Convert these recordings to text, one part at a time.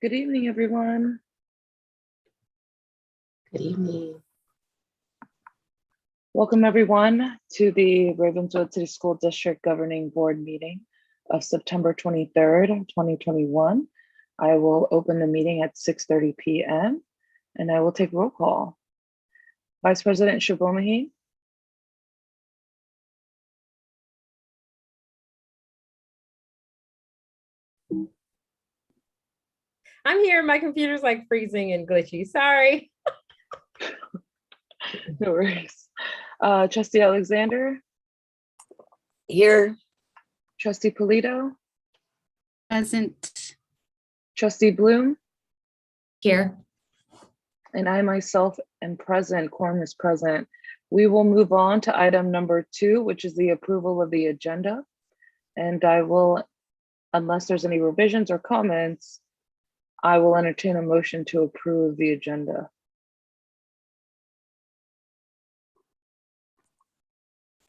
Good evening, everyone. Good evening. Welcome, everyone, to the Ravenswood City School District Governing Board meeting of September 23rd, 2021. I will open the meeting at 6:30 p.m. and I will take roll call. Vice President Shabomahi. I'm here. My computer's like freezing and glitchy. Sorry. No worries. Trustee Alexander. Here. Trustee Polito. Present. Trustee Bloom. Here. And I myself am present. Quorum is present. We will move on to item number 2, which is the approval of the agenda. And I will, unless there's any revisions or comments, I will entertain a motion to approve the agenda.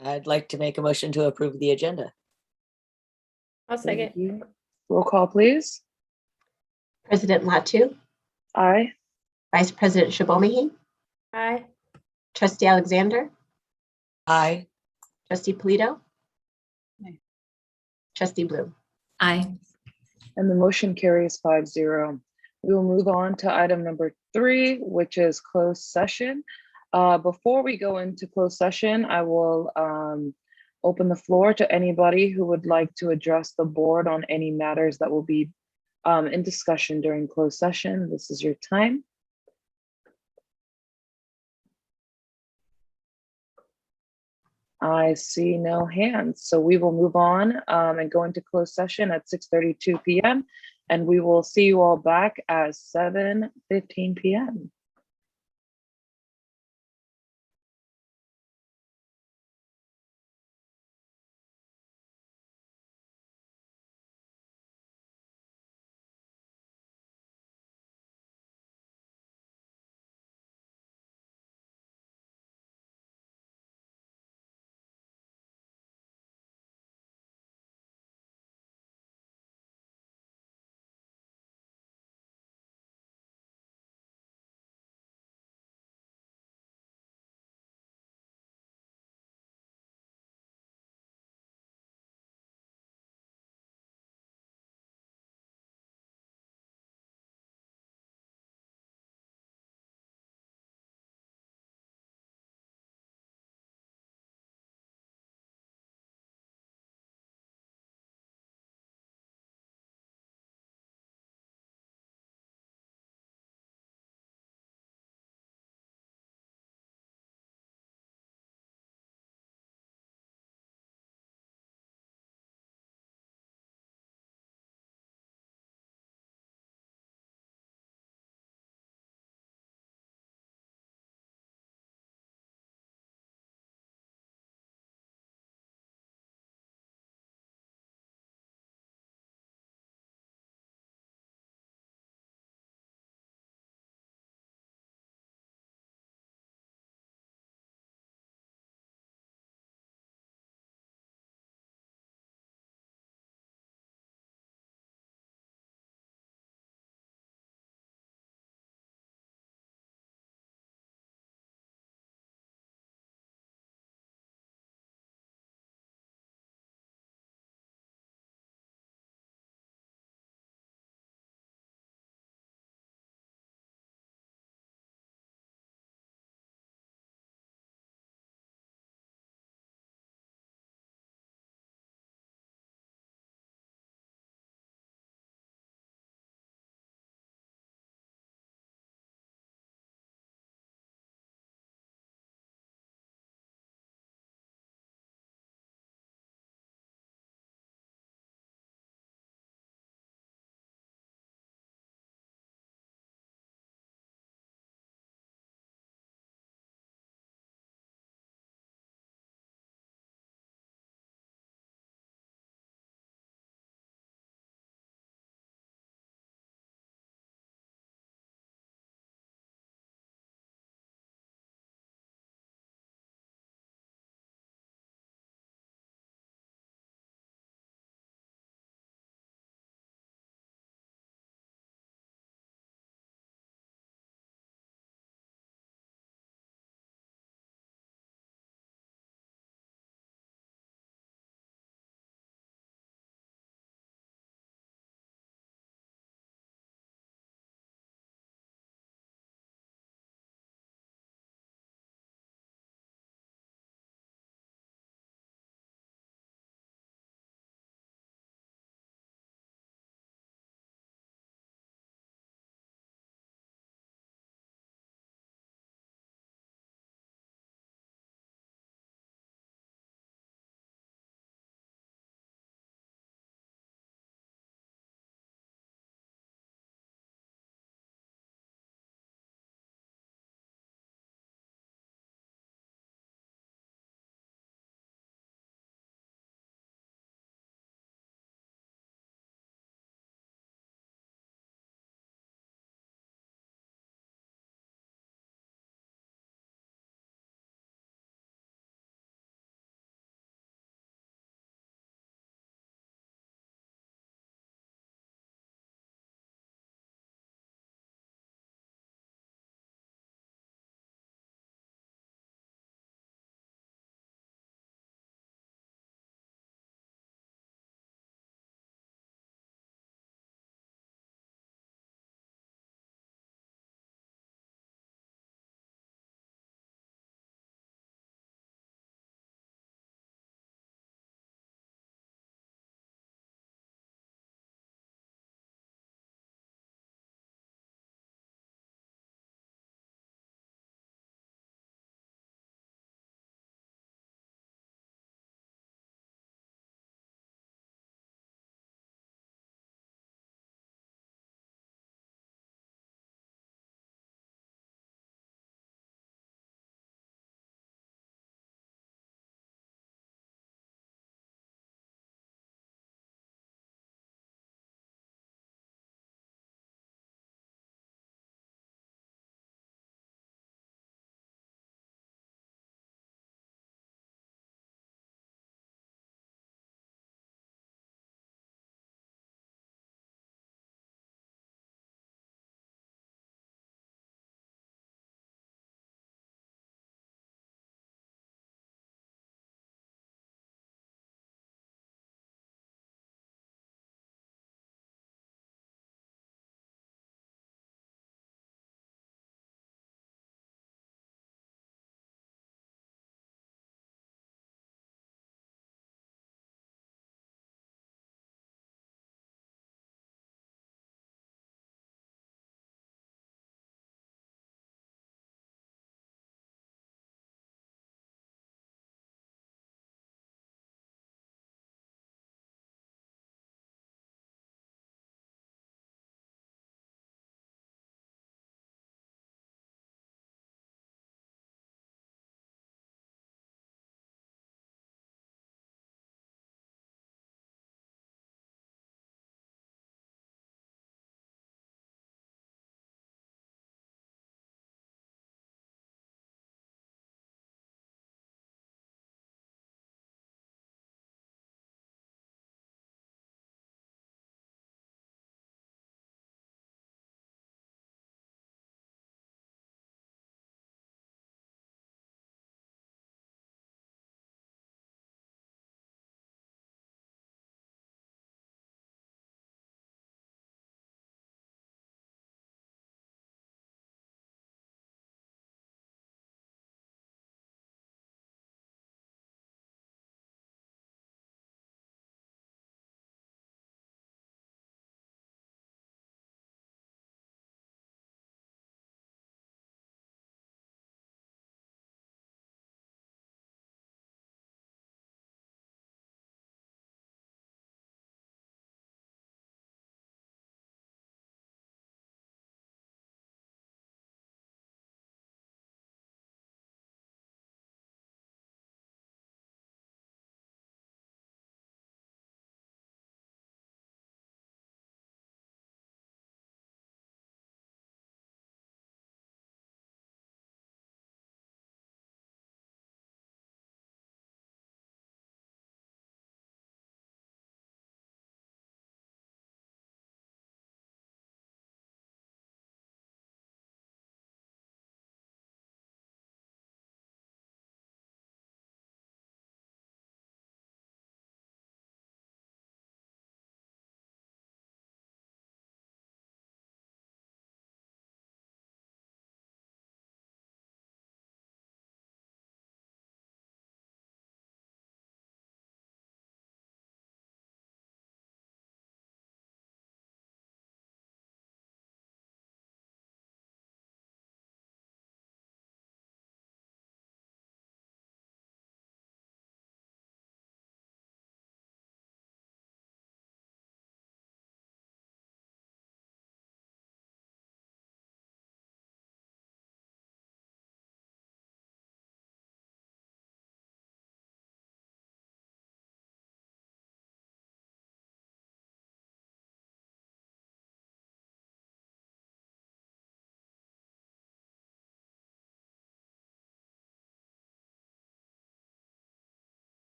I'd like to make a motion to approve the agenda. I'll second. Thank you. Roll call, please. President Latu, Aye. Vice President Shabomahi, Aye. Trustee Alexander, Aye. Trustee Polito, Aye. Trustee Bloom. Aye. And the motion carries 5-0. We will move on to item number 3, which is closed session. Before we go into closed session, I will open the floor to anybody who would like to address the board on any matters that will be in discussion during closed session. This is your time. I see no hands, so we will move on and go into closed session at 6:32 p.m. and we will see you all back at 7:15 p.m.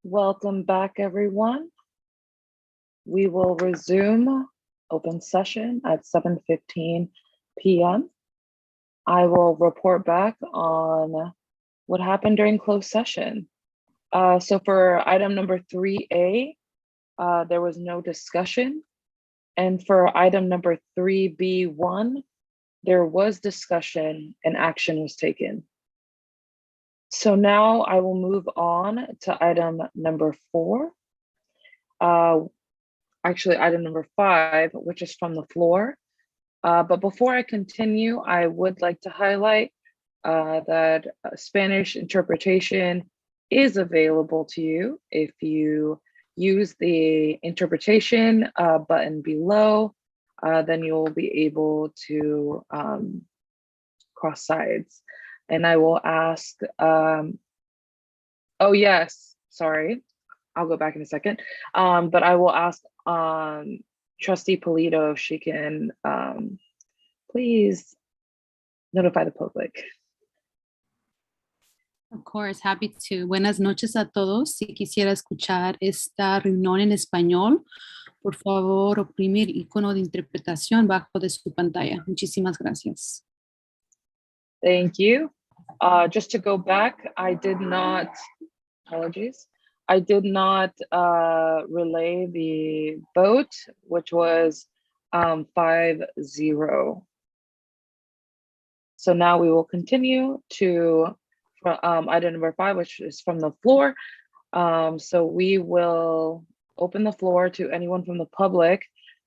Welcome back, everyone. We will resume open session at 7:15 p.m. I will report back on what happened during closed session. So for item number 3A, there was no discussion. And for item number 3B1, there was discussion and action was taken. So now I will move on to item number 4. Actually, item number 5, which is from the floor. But before I continue, I would like to highlight that Spanish interpretation is available to you if you use the interpretation button below, then you'll be able to cross sides. And I will ask, oh yes, sorry, I'll go back in a second. But I will ask Trustee Polito if she can please notify the public. Of course, happy to. Buenas noches a todos. Si quisiera escuchar esta reunión en español, por favor, oprime el icono de interpretación bajo de su pantalla. Muchísimas gracias. Thank you. Just to go back, I did not, apologies. I did not relay the vote, which was 5-0. So now we will continue to item number 5, which is from the floor. So we will open the floor to anyone from the public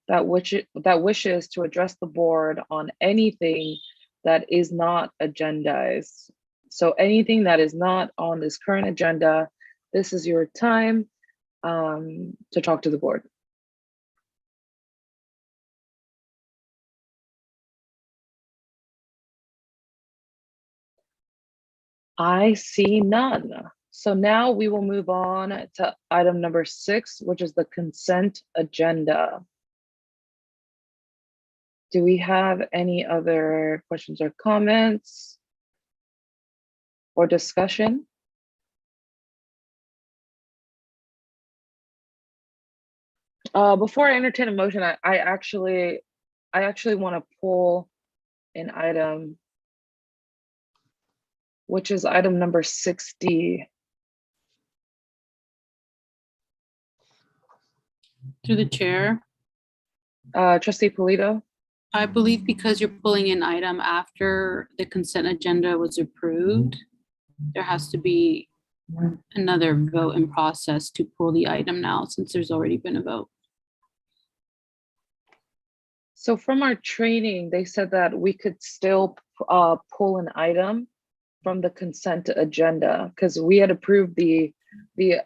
that wishes to address the board on anything that is not agendized. So anything that is not on this current agenda, this is your time to talk to the board. I see none. So now we will move on to item number 6, which is the consent agenda. Do we have any other questions or comments or discussion? Before I entertain a motion, I actually want to pull an item, which is item number 60. Through the chair, Trustee Polito. I believe because you're pulling an item after the consent agenda was approved, there has to be another vote in process to pull the item now since there's already been a vote. So from our training, they said that we could still pull an item from the consent agenda because we had approved the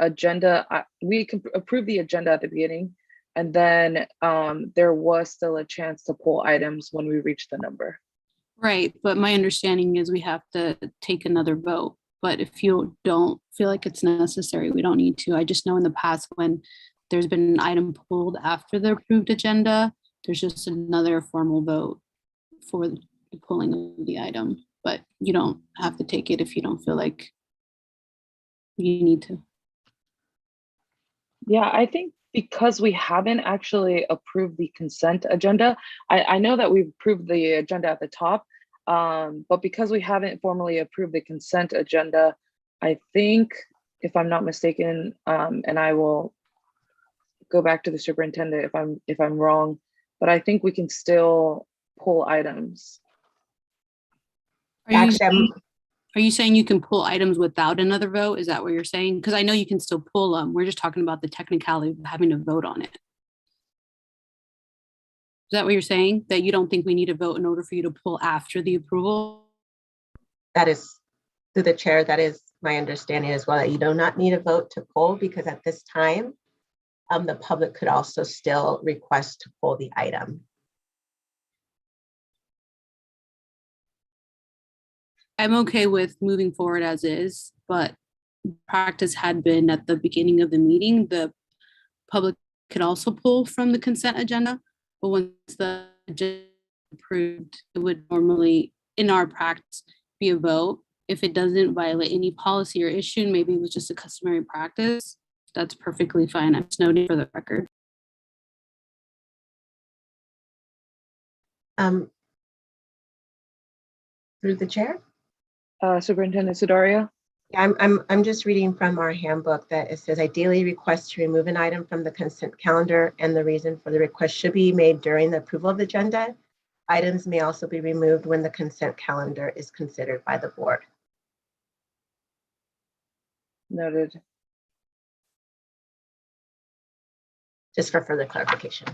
agenda. We approved the agenda at the beginning, and then there was still a chance to pull items when we reached the number. Right, but my understanding is we have to take another vote. But if you don't feel like it's necessary, we don't need to. I just know in the past when there's been an item pulled after the approved agenda, there's just another formal vote for the pulling of the item. But you don't have to take it if you don't feel like you need to. Yeah, I think because we haven't actually approved the consent agenda, I know that we've approved the agenda at the top, but because we haven't formally approved the consent agenda, I think, if I'm not mistaken, and I will go back to the superintendent if I'm wrong, but I think we can still pull items. Are you saying you can pull items without another vote? Is that what you're saying? Because I know you can still pull them. We're just talking about the technicality of having to vote on it. Is that what you're saying? That you don't think we need a vote in order for you to pull after the approval? That is, through the chair, that is my understanding as well, that you do not need a vote to pull because at this time, the public could also still request to pull the item. I'm okay with moving forward as is, but practice had been at the beginning of the meeting, the public could also pull from the consent agenda, but once the agenda is approved, it would normally, in our practice, be a vote. If it doesn't violate any policy or issue, maybe it was just a customary practice, that's perfectly fine. I'm just noting for the record. Through the chair. Superintendent Sudaria. Yeah, I'm just reading from our handbook that it says ideally request to remove an item from the consent calendar, and the reason for the request should be made during the approval of the agenda. Items may also be removed when the consent calendar is considered by the board. Noted. Just for further clarification.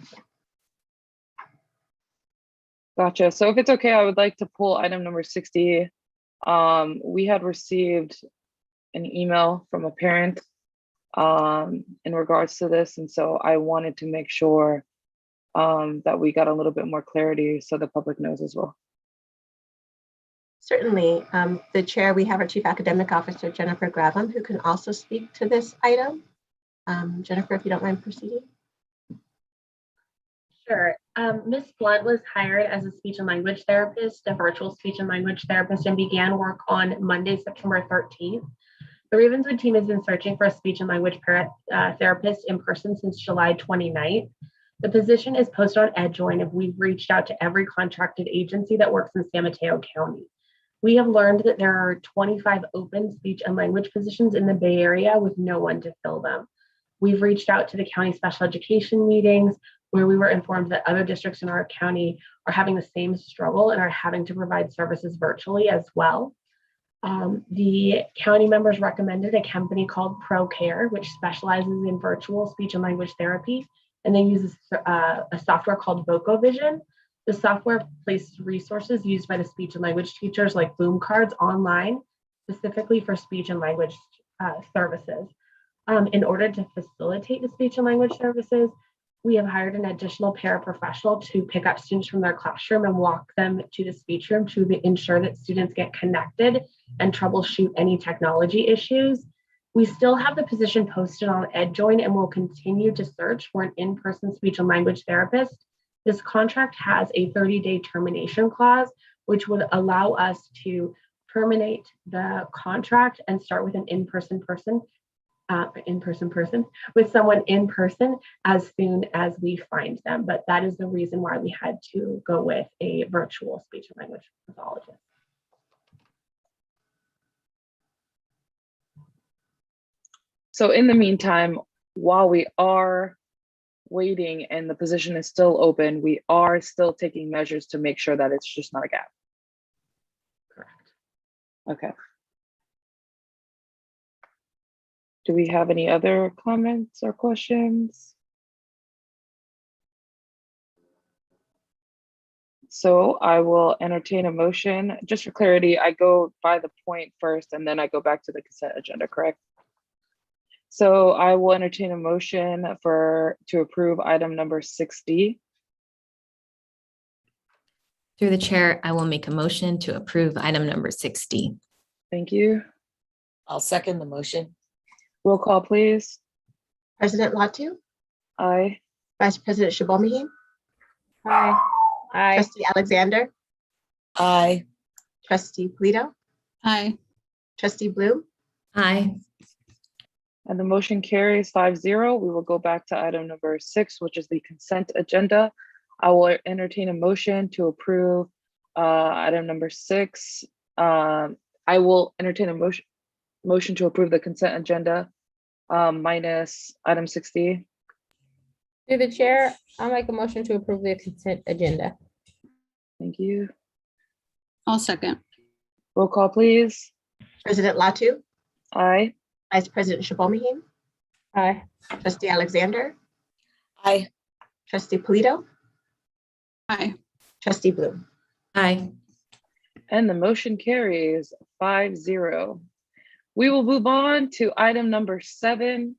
Gotcha. So if it's okay, I would like to pull item number 60. We had received an email from a parent in regards to this. And so I wanted to make sure that we got a little bit more clarity so the public knows as well. Certainly. The chair, we have our Chief Academic Officer, Jennifer Gravum, who can also speak to this item. Jennifer, if you don't mind proceeding. Sure. Ms. Blunt was hired as a speech and language therapist, a virtual speech and language therapist, and began work on Monday, September 13th. The Ravenswood team has been searching for a speech and language therapist in person since July 29th. The position is posted on Adjourn, and we've reached out to every contracted agency that works in San Mateo County. We have learned that there are 25 open speech and language positions in the Bay Area with no one to fill them. We've reached out to the county special education meetings, where we were informed that other districts in our county are having the same struggle and are having to provide services virtually as well. The county members recommended a company called ProCare, which specializes in virtual speech and language therapy, and they use a software called VocoVision. The software places resources used by the speech and language teachers like Boom cards online, specifically for speech and language services. In order to facilitate the speech and language services, we have hired an additional paraprofessional to pick up students from their classroom and walk them to the speech room to ensure that students get connected and troubleshoot any technology issues. We still have the position posted on Adjourn and will continue to search for an in-person speech and language therapist. This contract has a 30-day termination clause, which would allow us to terminate the contract and start with an in-person with someone in person as soon as we find them. But that is the reason why we had to go with a virtual speech and language pathologist. So in the meantime, while we are waiting and the position is still open, we are still taking measures to make sure that it's just not a gap. Correct. Okay. Do we have any other comments or questions? So I will entertain a motion. Just for clarity, I go by the point first and then I go back to the consent agenda, correct? So I will entertain a motion to approve item number 60. Through the chair, I will make a motion to approve item number 60. Thank you. I'll second the motion. Roll call, please. President Latu, Aye. Vice President Shibomihim, Aye. Aye. Trustee Alexander, Aye. Trustee Polito, Aye. Trustee Bloom, Aye. And the motion carries 5-0. We will go back to item number 6, which is the consent agenda. I will entertain a motion to approve item number 6. I will entertain a motion to approve the consent agenda minus item 60. Through the chair, I'll make a motion to approve the consent agenda. Thank you. I'll second. Roll call, please. President Latu, Aye. Vice President Shibomihim, Aye. Trustee Alexander, Aye. Trustee Polito, Aye. Trustee Bloom. Aye. And the motion carries 5-0. We will move on to item number 7.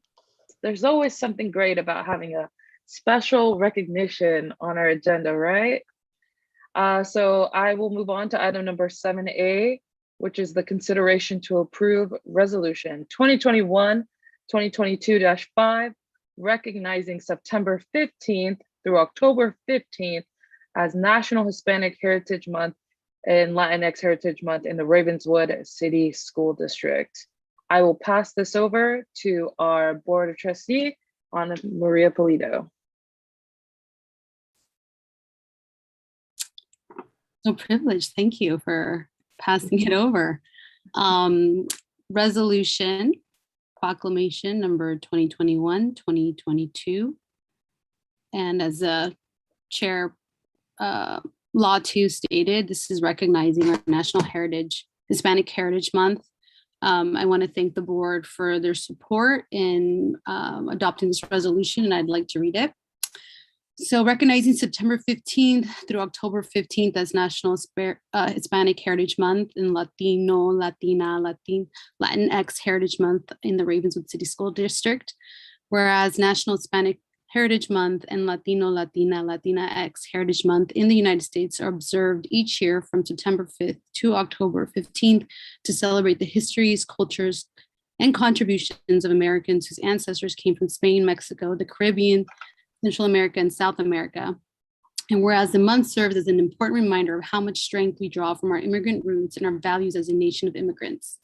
There's always something great about having a special recognition on our agenda, right? So I will move on to item number 7A, which is the consideration to approve resolution 2021-2022-5, recognizing September 15th through October 15th as National Hispanic Heritage Month and Latinx Heritage Month in the Ravenswood City School District. I will pass this over to our Board of Trustees, Ana Maria Polito. So privileged. Thank you for passing it over. Resolution, proclamation number 2021-2022. And as the chair Law 2 stated, this is recognizing our National Heritage, Hispanic Heritage Month. I want to thank the board for their support in adopting this resolution, and I'd like to read it. So recognizing September 15th through October 15th as National Hispanic Heritage Month and Latino, Latina, Latinx Heritage Month in the Ravenswood City School District, whereas National Hispanic Heritage Month and Latino, Latina, Latinx Heritage Month in the United States are observed each year from September 5th to October 15th to celebrate the histories, cultures, and contributions of Americans whose ancestors came from Spain, Mexico, the Caribbean, Central America, and South America. And whereas the month serves as an important reminder of how much strength we draw from our immigrant roots and our values as a nation of immigrants.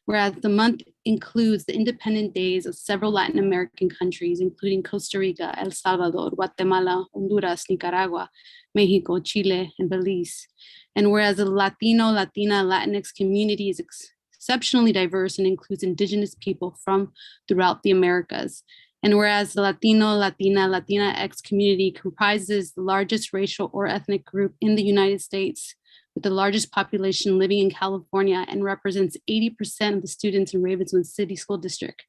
Whereas the month includes the independent days of several Latin American countries, including Costa Rica, El Salvador, Guatemala, Honduras, Nicaragua, Mexico, Chile, and Belize. And whereas the Latino, Latina, Latinx community is exceptionally diverse and includes indigenous people from throughout the Americas. And whereas the Latino, Latina, Latinx community comprises the largest racial or ethnic group in the United States, with the largest population living in California and represents 80% of the students in Ravenswood City School District.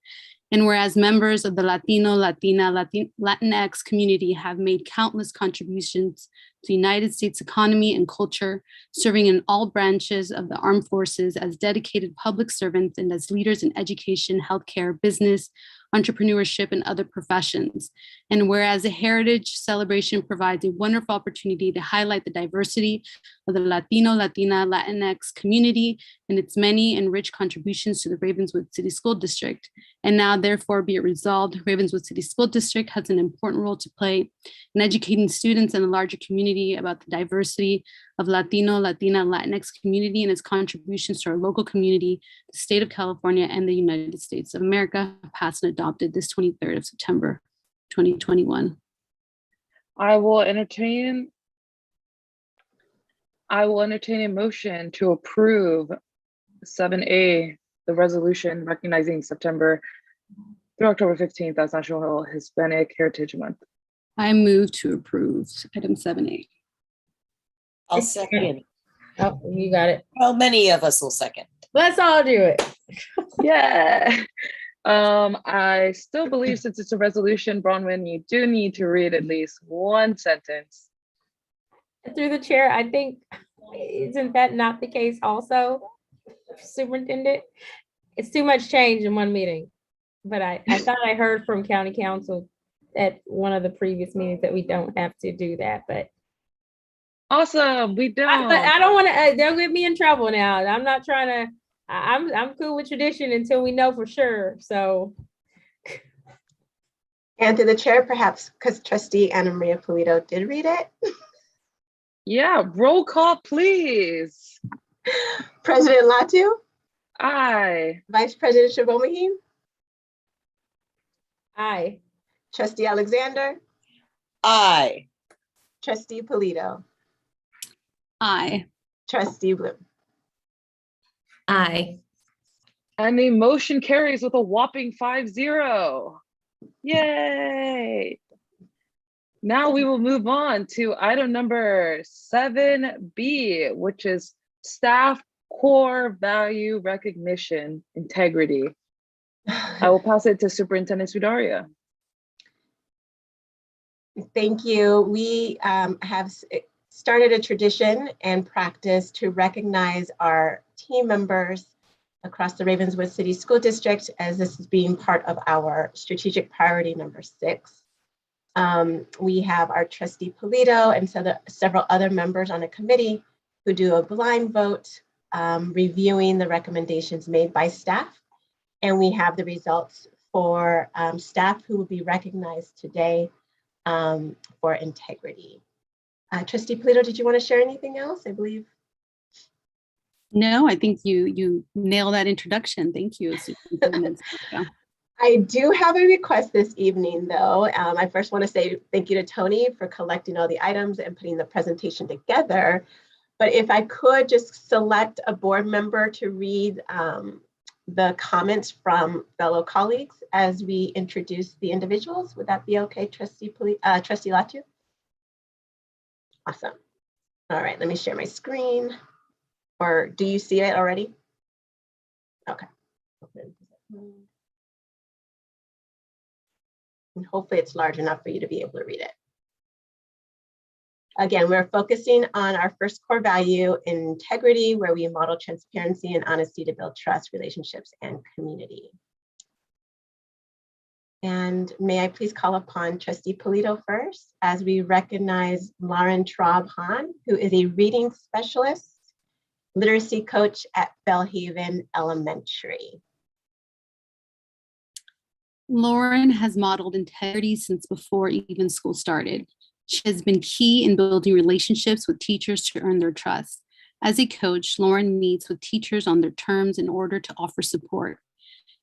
And whereas members of the Latino, Latina, Latinx community have made countless contributions to the United States economy and culture, serving in all branches of the armed forces as dedicated public servants and as leaders in education, healthcare, business, entrepreneurship, and other professions. And whereas the Heritage Celebration provides a wonderful opportunity to highlight the diversity of the Latino, Latina, Latinx community and its many and rich contributions to the Ravenswood City School District. And now, therefore, be it resolved, Ravenswood City School District has an important role to play in educating students and the larger community about the diversity of Latino, Latina, Latinx community and its contributions to our local community, the state of California, and the United States of America, passed and adopted this 23rd of September, 2021. I will entertain a motion to approve 7A, the resolution recognizing September through October 15th as National Hispanic Heritage Month. I move to approve item 7A. I'll second. Oh, you got it. Well, many of us will second. Let's all do it. Yeah. I still believe since it's a resolution, Bronwyn, you do need to read at least one sentence. Through the chair, I think, isn't that not the case also, Superintendent? It's too much change in one meeting. But I thought I heard from County Council at one of the previous meetings that we don't have to do that, but. Awesome, we don't. But I don't want to, don't get me in trouble now. I'm not trying to, I'm cool with tradition until we know for sure, so. And to the chair, perhaps, because Trustee Ana Maria Polito did read it. Yeah, roll call, please. President Latu, Aye. Vice President Shavomahin, Aye. Trustee Alexander, Aye. Trustee Polito, Aye. Trustee Bloom. Aye. And the motion carries with a whopping 5-0. Yay. Now we will move on to item number 7B, which is staff core value recognition integrity. I will pass it to Superintendent Sudaria. Thank you. We have started a tradition and practice to recognize our team members across the Ravenswood City School District, as this is being part of our strategic priority number 6. We have our Trustee Polito and several other members on a committee who do a blind vote, reviewing the recommendations made by staff. And we have the results for staff who will be recognized today for integrity. Trustee Polito, did you want to share anything else? I believe. No, I think you nailed that introduction. Thank you, Superintendent Sisco. I do have a request this evening, though. I first want to say thank you to Tony for collecting all the items and putting the presentation together. But if I could just select a board member to read the comments from fellow colleagues as we introduce the individuals, would that be okay, Trustee Latu? Awesome. All right, let me share my screen. Or do you see it already? Okay. And hopefully it's large enough for you to be able to read it. Again, we're focusing on our first core value, integrity, where we model transparency and honesty to build trust, relationships, and community. And may I please call upon Trustee Polito first, as we recognize Lauren Traub-Hahn, who is a reading specialist, literacy coach at Bellhaven Elementary. Lauren has modeled integrity since before even school started. She has been key in building relationships with teachers to earn their trust. As a coach, Lauren meets with teachers on their terms in order to offer support.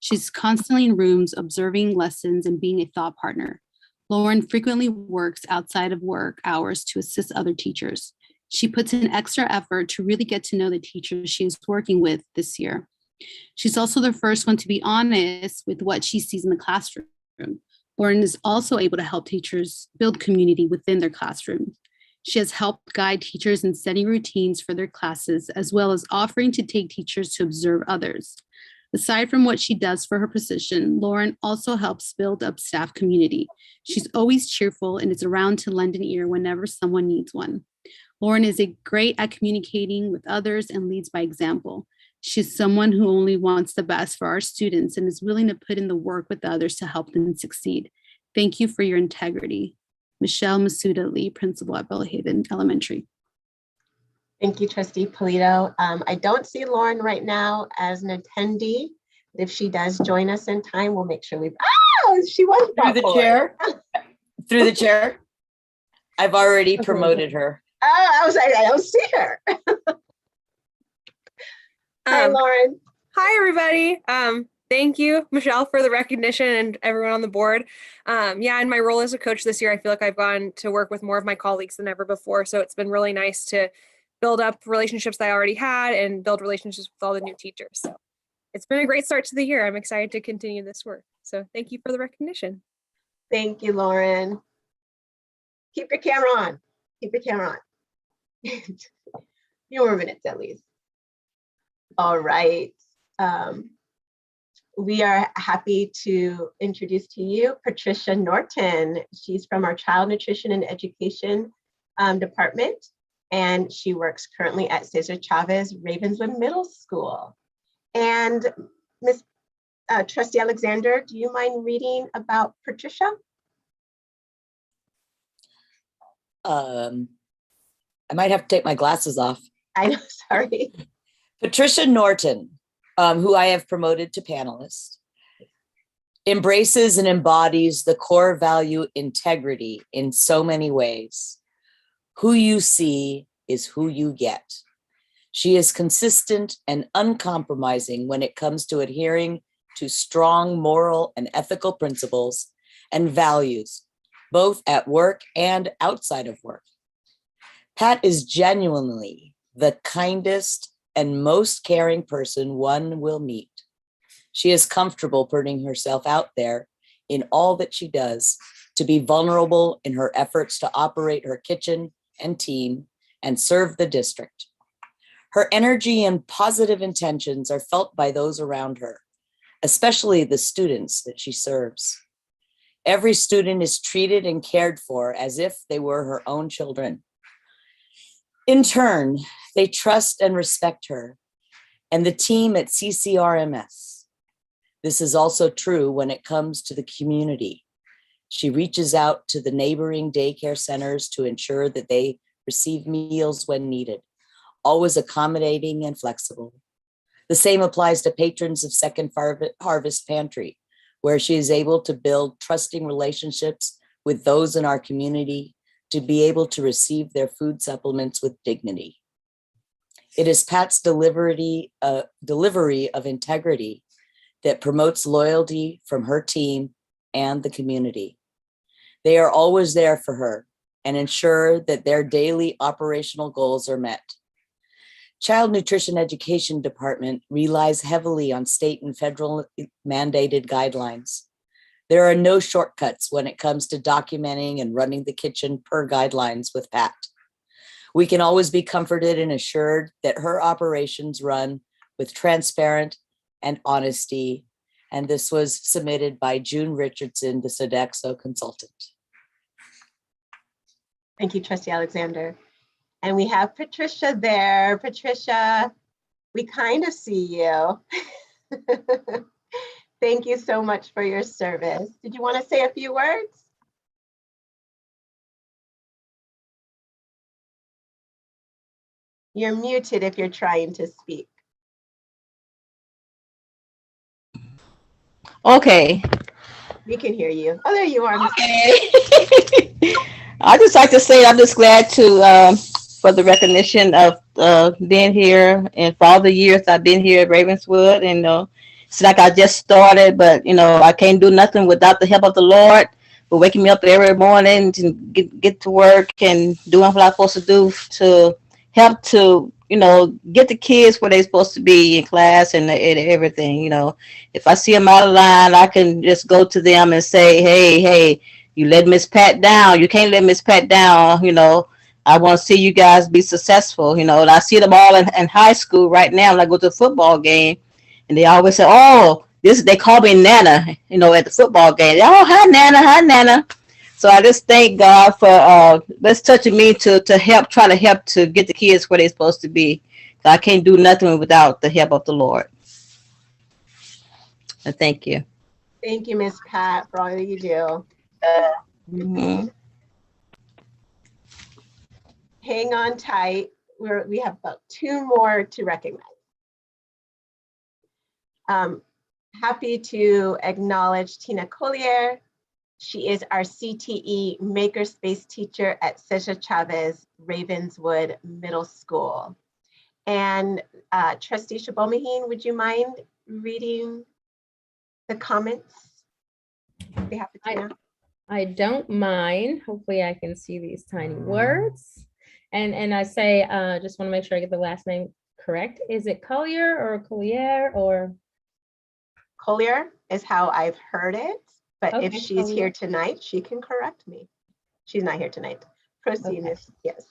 She's constantly in rooms observing lessons and being a thought partner. Lauren frequently works outside of work hours to assist other teachers. She puts in extra effort to really get to know the teachers she is working with this year. She's also the first one to be honest with what she sees in the classroom. Lauren is also able to help teachers build community within their classroom. She has helped guide teachers in setting routines for their classes, as well as offering to take teachers to observe others. Aside from what she does for her position, Lauren also helps build up staff community. She's always cheerful and is around to lend an ear whenever someone needs one. Lauren is great at communicating with others and leads by example. She's someone who only wants the best for our students and is willing to put in the work with others to help them succeed. Thank you for your integrity. Michelle Masuda Lee, Principal at Bellhaven Elementary. Thank you, Trustee Polito. I don't see Lauren right now as an attendee. If she does join us in time, we'll make sure she was Through the chair. Through the chair. I've already promoted her. I was like, I don't see her. Hi, Lauren. Hi, everybody. Thank you, Michelle, for the recognition and everyone on the board. Yeah, in my role as a coach this year, I feel like I've gone to work with more of my colleagues than ever before. So it's been really nice to build up relationships that I already had and build relationships with all the new teachers. So it's been a great start to the year. I'm excited to continue this work. So thank you for the recognition. Thank you, Lauren. Keep your camera on. Keep your camera on. Few more minutes at least. All right. We are happy to introduce to you Patricia Norton. She's from our Child Nutrition and Education department, and she works currently at Cesar Chavez Ravenswood Middle School. And Miss Trustee Alexander, do you mind reading about Patricia? I might have to take my glasses off. I know, sorry. Patricia Norton, who I have promoted to panelist, embraces and embodies the core value integrity in so many ways. Who you see is who you get. She is consistent and uncompromising when it comes to adhering to strong moral and ethical principles and values, both at work and outside of work. Pat is genuinely the kindest and most caring person one will meet. She is comfortable putting herself out there in all that she does, to be vulnerable in her efforts to operate her kitchen and team and serve the district. Her energy and positive intentions are felt by those around her, especially the students that she serves. Every student is treated and cared for as if they were her own children. In turn, they trust and respect her and the team at CCRMS. This is also true when it comes to the community. She reaches out to the neighboring daycare centers to ensure that they receive meals when needed, always accommodating and flexible. The same applies to patrons of Second Harvest Pantry, where she is able to build trusting relationships with those in our community to be able to receive their food supplements with dignity. It is Pat's delivery of integrity that promotes loyalty from her team and the community. They are always there for her and ensure that their daily operational goals are met. Child Nutrition Education Department relies heavily on state and federal mandated guidelines. There are no shortcuts when it comes to documenting and running the kitchen per guidelines with Pat. We can always be comforted and assured that her operations run with transparent and honesty. And this was submitted by June Richardson, the Sodexo consultant. Thank you, Trustee Alexander. And we have Patricia there. Patricia, we kind of see you. Thank you so much for your service. Did you want to say a few words? You're muted if you're trying to speak. Okay. We can hear you. Oh, there you are. Okay. I just like to say I'm just glad to for the recognition of being here and for all the years I've been here at Ravenswood. And it's like I just started, but I can't do nothing without the help of the Lord for waking me up every morning to get to work and doing what I'm supposed to do to help to get the kids where they're supposed to be in class and everything. If I see them out of line, I can just go to them and say, hey, you let Miss Pat down. You can't let Miss Pat down. I want to see you guys be successful. And I see them all in high school right now when I go to a football game, and they always say, oh, they call me Nana, at the football game. Oh, hi, Nana. So I just thank God for touching me to try to help to get the kids where they're supposed to be. I can't do nothing without the help of the Lord. And thank you. Thank you, Miss Pat, for all that you do. Hang on tight. We have about 2 more to recognize. Happy to acknowledge Tina Collier. She is our CTE Makerspace teacher at Cesar Chavez Ravenswood Middle School. And Trustee Shabomahin, would you mind reading the comments? On behalf of Tina? I don't mind. Hopefully I can see these tiny words. And I say, just want to make sure I get the last name correct. Is it Collier or Collier or? Collier is how I've heard it, but Okay, if she's Collier. here tonight, she can correct me. She's not here tonight. Proceed, Okay. Miss. Yes.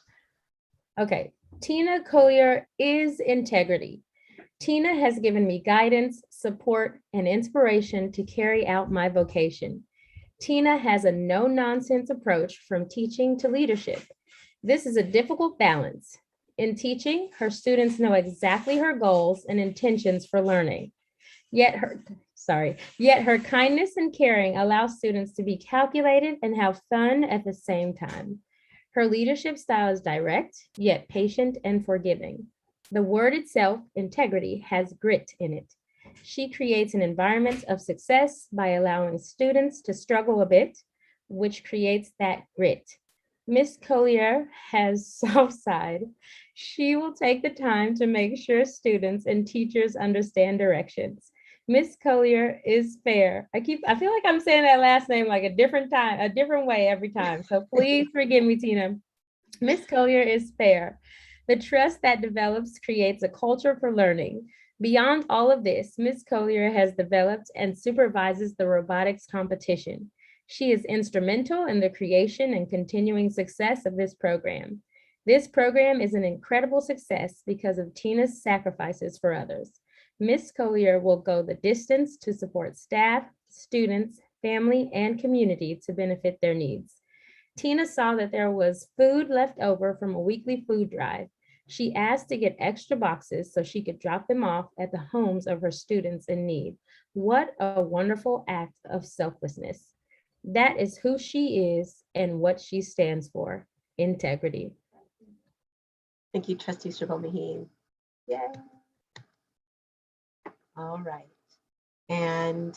Okay, Tina Collier is integrity. Tina has given me guidance, support, and inspiration to carry out my vocation. Tina has a no-nonsense approach from teaching to leadership. This is a difficult balance. In teaching, her students know exactly her goals and intentions for learning. Yet her kindness and caring allow students to be calculated and have fun at the same time. Her leadership style is direct, yet patient and forgiving. The word itself, integrity, has grit in it. She creates an environment of success by allowing students to struggle a bit, which creates that grit. Miss Collier has soft side. She will take the time to make sure students and teachers understand directions. Miss Collier is fair. I feel like I'm saying that last name like a different way every time. So please forgive me, Tina. Miss Collier is fair. The trust that develops creates a culture for learning. Beyond all of this, Miss Collier has developed and supervises the robotics competition. She is instrumental in the creation and continuing success of this program. This program is an incredible success because of Tina's sacrifices for others. Miss Collier will go the distance to support staff, students, family, and community to benefit their needs. Tina saw that there was food left over from a weekly food drive. She asked to get extra boxes so she could drop them off at the homes of her students in need. What a wonderful act of selflessness. That is who she is and what she stands for, integrity. Thank you, Trustee Shabomahin. Yay. All right. And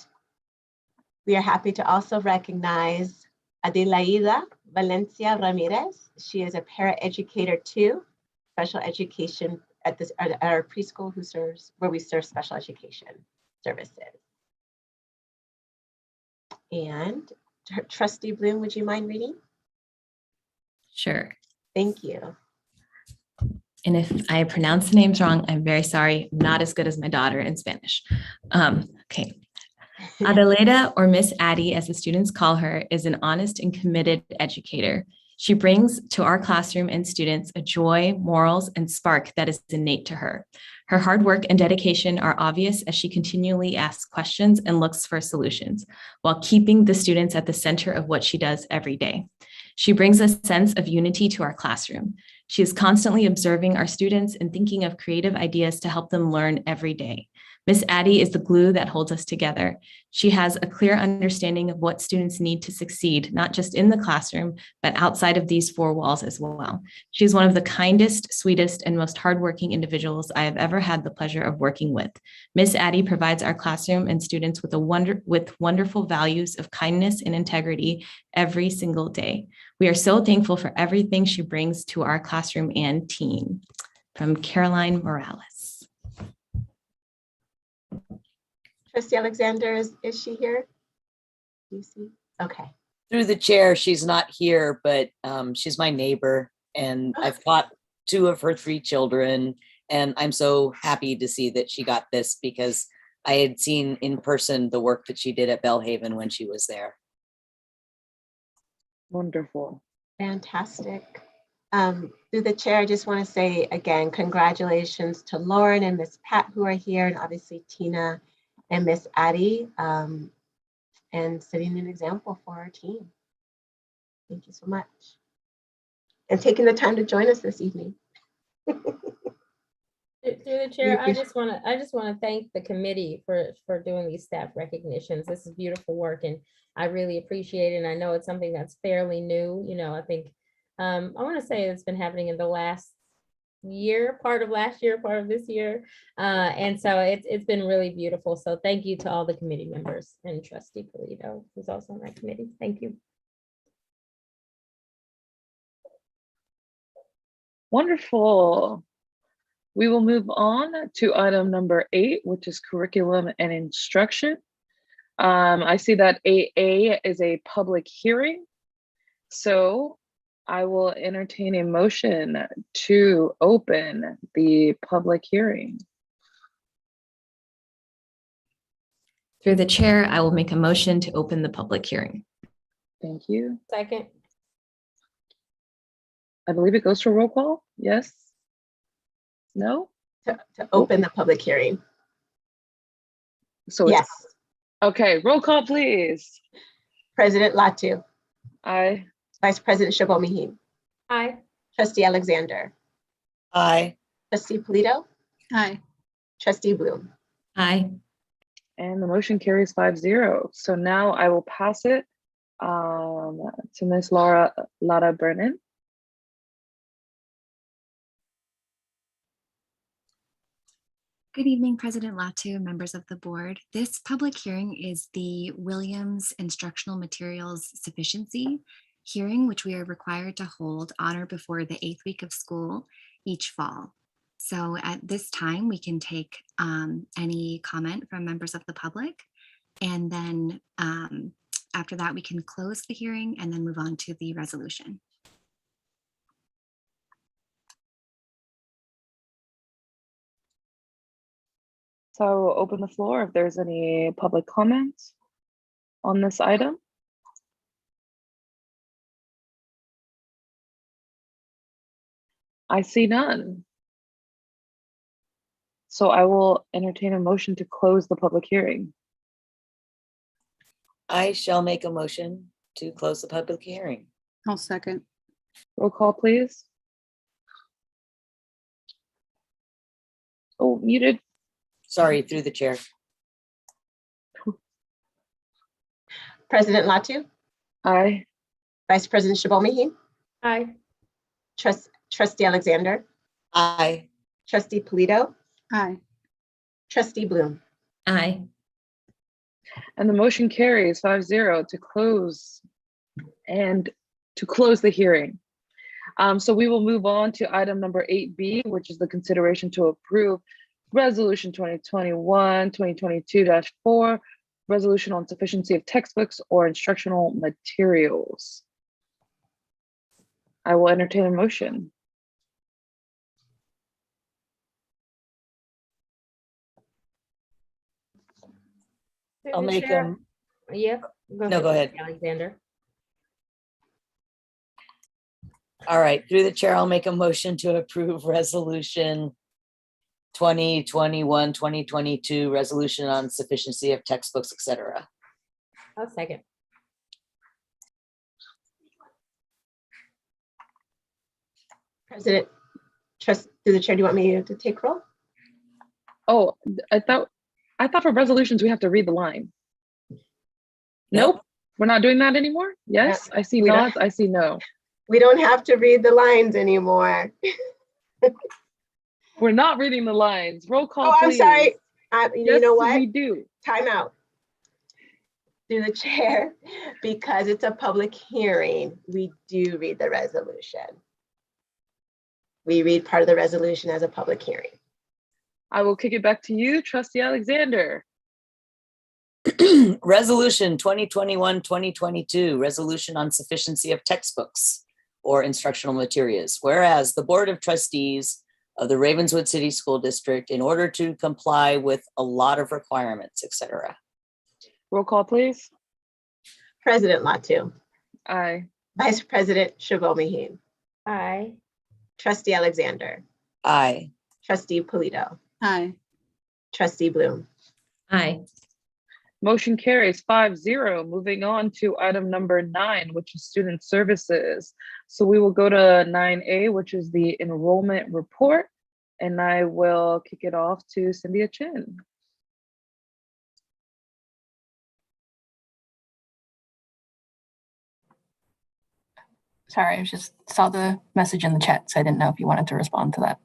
we are happy to also recognize Adelaida Valencia Ramirez. She is a paraeducator too, special education at our preschool where we serve special education services. And Trustee Bloom, would you mind reading? Sure. Thank you. And if I pronounce the names wrong, I'm very sorry. I'm not as good as my daughter in Spanish. Okay. Adelaida, or Miss Addie, as the students call her, is an honest and committed educator. She brings to our classroom and students a joy, morals, and spark that is innate to her. Her hard work and dedication are obvious as she continually asks questions and looks for solutions, while keeping the students at the center of what she does every day. She brings a sense of unity to our classroom. She is constantly observing our students and thinking of creative ideas to help them learn every day. Miss Addie is the glue that holds us together. She has a clear understanding of what students need to succeed, not just in the classroom, but outside of these four walls as well. She is one of the kindest, sweetest, and most hardworking individuals I have ever had the pleasure of working with. Miss Addie provides our classroom and students with wonderful values of kindness and integrity every single day. We are so thankful for everything she brings to our classroom and team. From Caroline Morales. Trustee Alexander, is she here? Do you see? Okay. Through the chair, she's not here, but she's my neighbor, and I've taught 2 of her 3 children, and I'm so happy to see that she got this because I had seen in person the work that she did at Bellhaven when she was there. Wonderful. Fantastic. Through the chair, I just want to say again, congratulations to Lauren and Miss Pat who are here, and obviously Tina and Miss Addie, and setting an example for our team. Thank you so much. And taking the time to join us this evening. Through the chair, I just want to thank the committee for doing these staff recognitions. This is beautiful work, and I really appreciate it. And I know it's something that's fairly new. You know, I think I want to say it's been happening in the last year, part of last year, part of this year, and so it's been really beautiful. So thank you to all the committee members and Trustee Polito, who's also on that committee. Thank you. Wonderful. We will move on to item number 8, which is curriculum and instruction. I see that 8A is a public hearing. So I will entertain a motion to open the public hearing. Through the chair, I will make a motion to open the public hearing. Thank you. Second. I believe it goes to roll call. Yes? No? To open the public hearing. So yes. Okay, roll call, please. President Latu. Aye. Vice President Shabomihin. Aye. Trustee Alexander. Aye. Trustee Polito. Aye. Trustee Bloom. Aye. And the motion carries 5-0. So now I will pass it to Ms. Lara Brennan. Good evening, President Latu, members of the board. This public hearing is the Williams Instructional Materials Sufficiency hearing, which we are required to hold on or before the 8th week of school each fall. So at this time, we can take any comment from members of the public, and then after that, we can close the hearing and then move on to the resolution. So I will open the floor if there's any public comments on this item. I see none. So I will entertain a motion to close the public hearing. I shall make a motion to close the public hearing. I'll second. Roll call, please. Oh, muted. Sorry, through the chair. President Latu. Aye. Vice President Shabomihin. Aye. Trustee Alexander. Aye. Trustee Polito. Aye. Trustee Bloom. Aye. And the motion carries 5-0 to close the hearing. So we will move on to item number 8B, which is the consideration to approve Resolution 2021-2022-4, resolution on sufficiency of textbooks or instructional materials. I will entertain a motion. I'll Through the make chair- them. Yeah. No, go ahead. Alexander. All right, through the chair, I'll make a motion to approve resolution 2021-2022, resolution on sufficiency of textbooks, et cetera. I'll second. President, through the chair, do you want me to take roll? Oh, I thought for resolutions, we have to read the line. Nope, we're not doing that anymore? Yes, I see we don't- nods, I see no. We don't have to read the lines anymore. We're not reading the lines. Roll call, Oh, I'm please. sorry. You Yes, know what? we do. Time out. Through the chair, because it's a public hearing, we do read the resolution. We read part of the resolution as a public hearing. I will kick it back to you, Trustee Alexander. Resolution 2021-2022, resolution on sufficiency of textbooks or instructional materials. Whereas the Board of Trustees of the Ravenswood City School District, in order to comply with a lot of requirements, et cetera. Roll call, please. President Latu, Aye. Vice President Shabomaheen, Aye. Trustee Alexander, Aye. Trustee Polito, Aye. Trustee Bloom. Aye. Motion carries 5-0. Moving on to item number 9, which is student services. So we will go to 9A, which is the enrollment report, and I will kick it off to Cynthia Chin. Sorry, I just saw the message in the chat, so I didn't know if you wanted to respond to that.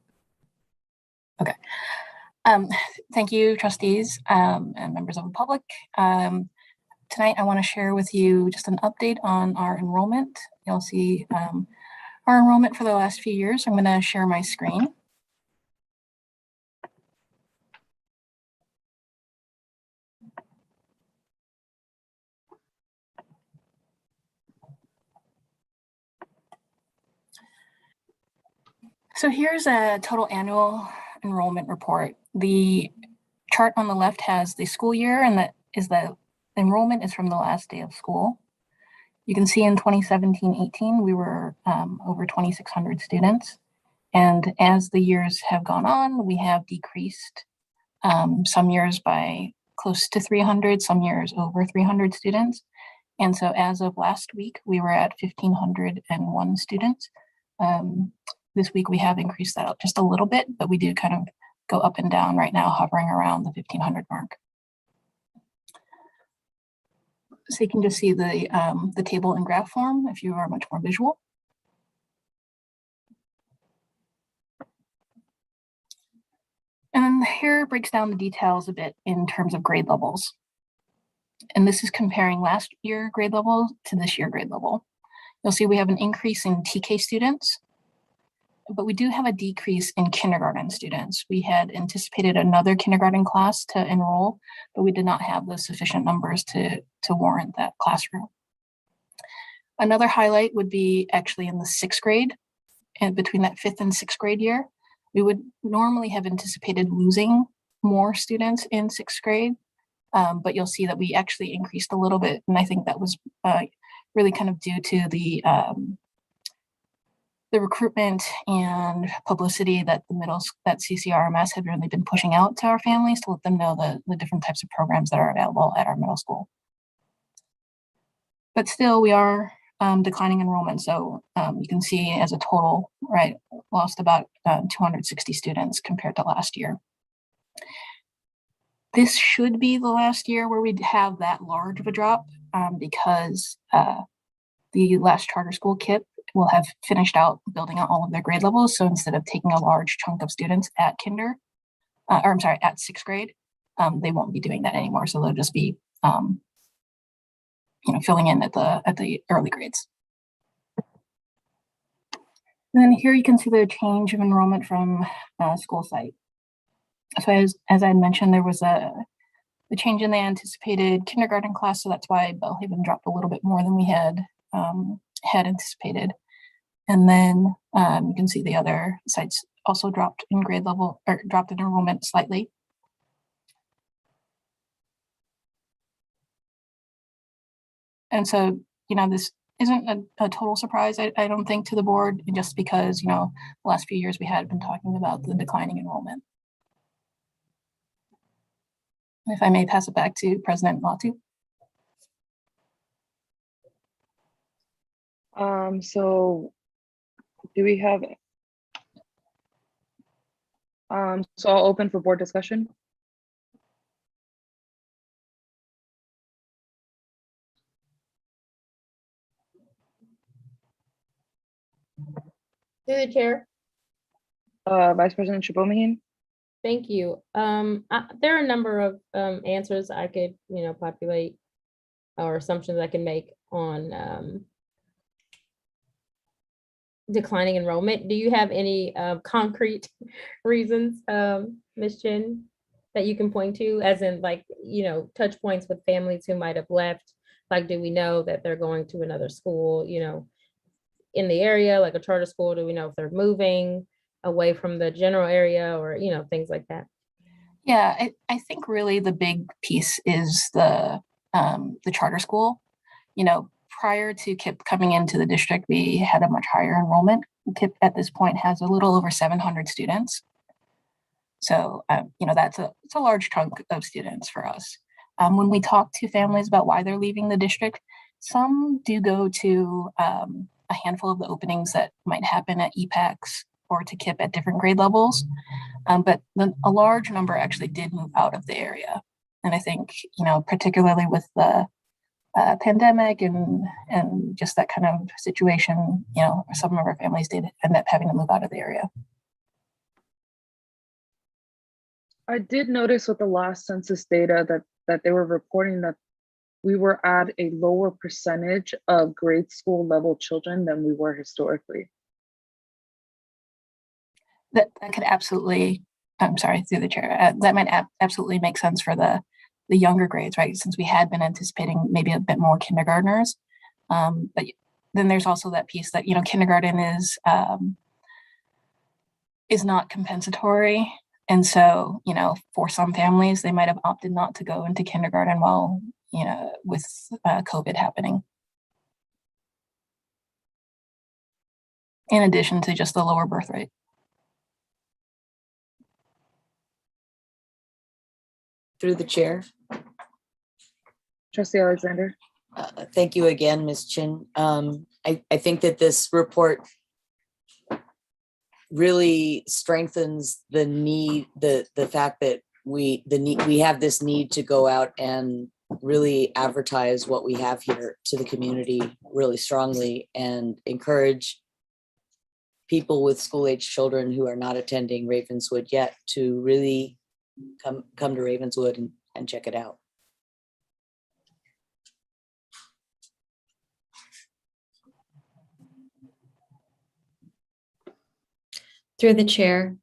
Okay. Thank you, trustees and members of the public. Tonight, I want to share with you just an update on our enrollment. You'll see our enrollment for the last few years. I'm going to share my screen. So here's a total annual enrollment report. The chart on the left has the school year, and that is the enrollment is from the last day of school. You can see in 2017-18, we were over 2,600 students. And as the years have gone on, we have decreased some years by close to 300, some years over 300 students. And so as of last week, we were at 1,501 students. This week, we have increased that up just a little bit, but we do kind of go up and down right now, hovering around the 1,500 mark. So you can just see the table in graph form if you are much more visual. And here it breaks down the details a bit in terms of grade levels. And this is comparing last year grade level to this year grade level. You'll see we have an increase in TK students, but we do have a decrease in kindergarten students. We had anticipated another kindergarten class to enroll, but we did not have the sufficient numbers to warrant that classroom. Another highlight would be actually in the 6th grade, and between that 5th and 6th grade year. We would normally have anticipated losing more students in 6th grade, but you'll see that we actually increased a little bit. And I think that was really kind of due to the recruitment and publicity that that CCRMS had really been pushing out to our families to let them know the different types of programs that are available at our middle school. But still, we are declining enrollment. So you can see as a total, right, lost about 260 students compared to last year. This should be the last year where we'd have that large of a drop because the last charter school KIPP will have finished out building out all of their grade levels. So instead of taking a large chunk of students at at 6th grade, they won't be doing that anymore. So they'll just be filling in at the early grades. And then here you can see the change of enrollment from school site. So as I had mentioned, there was a change in the anticipated kindergarten class, so that's why Bellhaven dropped a little bit more than we had anticipated. And then you can see the other sites also dropped in grade level, or dropped in enrollment slightly. And so, this isn't a total surprise, I don't think, to the board, just because, the last few years we had been talking about the declining enrollment. If I may pass it back to President Latu. So do we have, so I'll open for board discussion. Through the chair. Vice President Chibomaheen. Thank you. There are a number of answers I could, populate, or assumptions I can make on declining enrollment. Do you have any concrete reasons, Ms. Chin, that you can point to, as in, like, touch points with families who might have left? Like, do we know that they're going to another school, in the area, like a charter school? Do we know if they're moving away from the general area, or things like that? Yeah, I think really the big piece is the charter school. Prior to KIPP coming into the district, we had a much higher enrollment. KIPP at this point has a little over 700 students. So, it's a large chunk of students for us. When we talk to families about why they're leaving the district, some do go to a handful of the openings that might happen at EPACs or to KIPP at different grade levels. But a large number actually did move out of the area. And I think, particularly with the pandemic and just that kind of situation, some of our families did end up having to move out of the area. I did notice with the last census data that they were reporting that we were at a lower percentage of grade school level children than we were historically. That could absolutely, I'm sorry, through the chair, that might absolutely make sense for the younger grades, right? Since we had been anticipating maybe a bit more kindergartners. But then there's also that piece that, kindergarten is not compensatory. And so, for some families, they might have opted not to go into kindergarten while, with COVID happening. In addition to just the lower birth rate. Through the chair. Trustee Alexander. Thank you again, Ms. Chin. I think that this report really strengthens the need, the fact that we have this need to go out and really advertise what we have here to the community really strongly, and encourage people with school-age children who are not attending Ravenswood yet to really come to Ravenswood and check it out. Through the chair,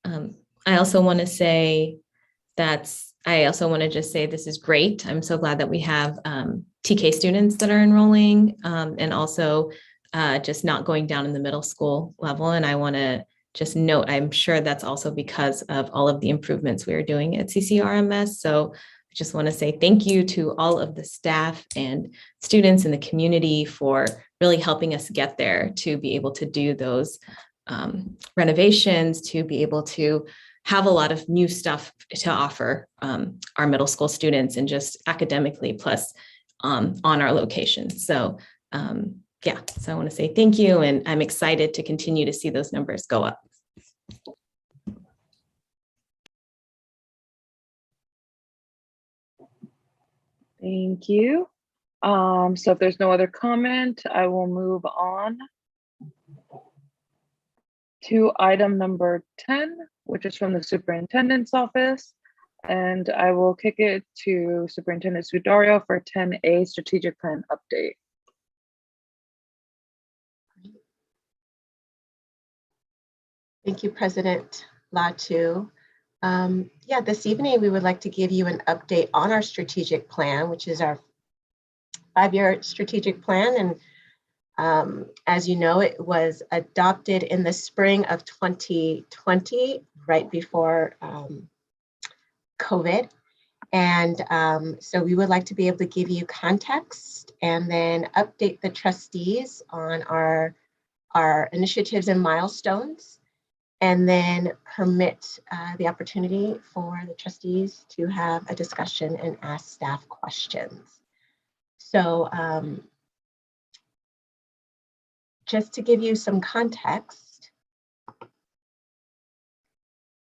I also want to say this is great. I'm so glad that we have TK students that are enrolling, and also just not going down in the middle school level. And I want to just note, I'm sure that's also because of all of the improvements we are doing at CCRMS. So I just want to say thank you to all of the staff and students in the community for really helping us get there, to be able to do those renovations, to be able to have a lot of new stuff to offer our middle school students, and just academically, plus on our location. So so I want to say thank you, and I'm excited to continue to see those numbers go up. Thank you. So if there's no other comment, I will move on to item number 10, which is from the superintendent's office. And I will kick it to Superintendent Sudario for 10A strategic plan update. Thank you, President Latu. Yeah, this evening we would like to give you an update on our strategic plan, which is our 5-year strategic plan. And as you know, it was adopted in the spring of 2020, right before COVID. And so we would like to be able to give you context and then update the trustees on our initiatives and milestones, and then permit the opportunity for the trustees to have a discussion and ask staff questions. So just to give you some context,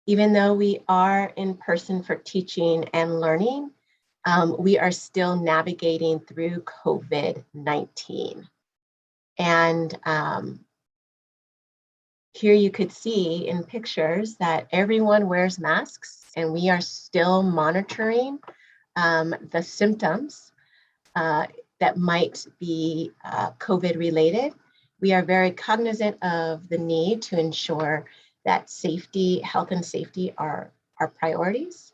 even though we are in person for teaching and learning, we are still navigating through COVID-19. And here you could see in pictures that everyone wears masks, and we are still monitoring the symptoms that might be COVID related. We are very cognizant of the need to ensure that safety, health and safety are our priorities.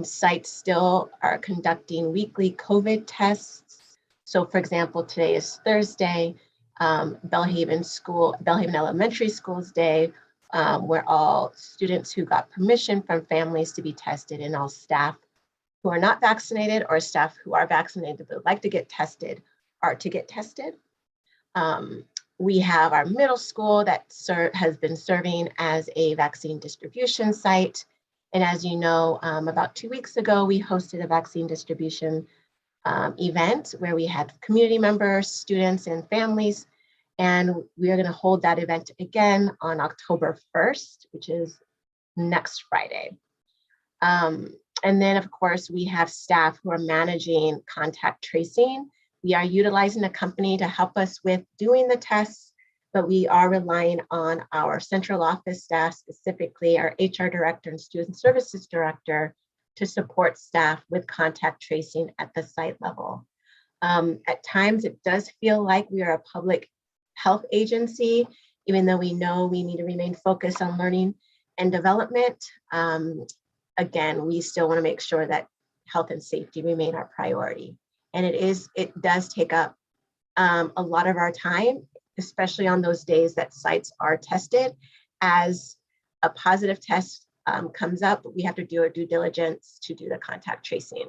Sites still are conducting weekly COVID tests. So for example, today is Thursday, Belhaven Elementary School's day, where all students who got permission from families to be tested and all staff who are not vaccinated or staff who are vaccinated but would like to get tested are to get tested. We have our middle school that has been serving as a vaccine distribution site. And as you know, about 2 weeks ago, we hosted a vaccine distribution event where we had community members, students, and families. And we are going to hold that event again on October 1st, which is next Friday. And then, of course, we have staff who are managing contact tracing. We are utilizing a company to help us with doing the tests, but we are relying on our central office staff, specifically our HR director and student services director, to support staff with contact tracing at the site level. At times, it does feel like we are a public health agency, even though we know we need to remain focused on learning and development. Again, we still want to make sure that health and safety remain our priority. And it does take up a lot of our time, especially on those days that sites are tested. As a positive test comes up, we have to do our due diligence to do the contact tracing.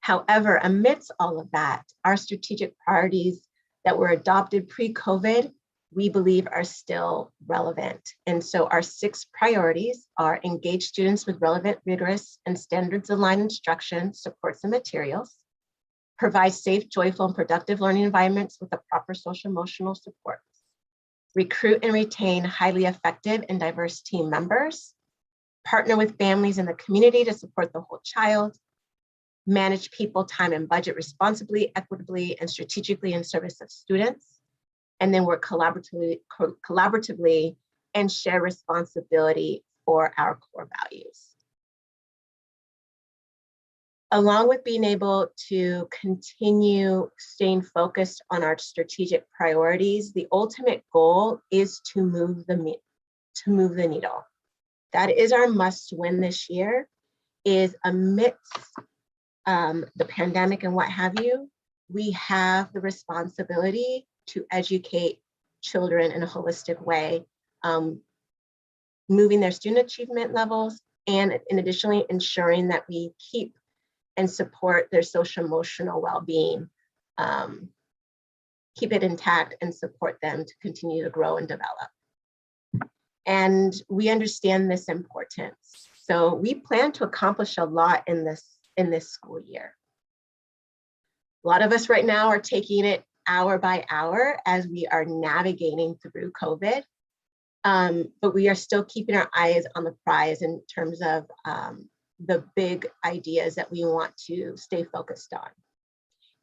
However, amidst all of that, our strategic priorities that were adopted pre-COVID, we believe are still relevant. And so our 6 priorities are: engage students with relevant, rigorous, and standards-aligned instruction, supports, and materials; provide safe, joyful, and productive learning environments with the proper social emotional supports; recruit and retain highly effective and diverse team members; partner with families in the community to support the whole child; manage people, time, and budget responsibly, equitably, and strategically in service of students; and then work collaboratively and share responsibility for our core values. Along with being able to continue staying focused on our strategic priorities, the ultimate goal is to move the needle. That is our must win this year, is amidst the pandemic and what have you, we have the responsibility to educate children in a holistic way, moving their student achievement levels, and in additionally ensuring that we keep and support their social emotional well-being, keep it intact and support them to continue to grow and develop. And we understand this importance. So we plan to accomplish a lot in this school year. A lot of us right now are taking it hour by hour as we are navigating through COVID, but we are still keeping our eyes on the prize in terms of the big ideas that we want to stay focused on.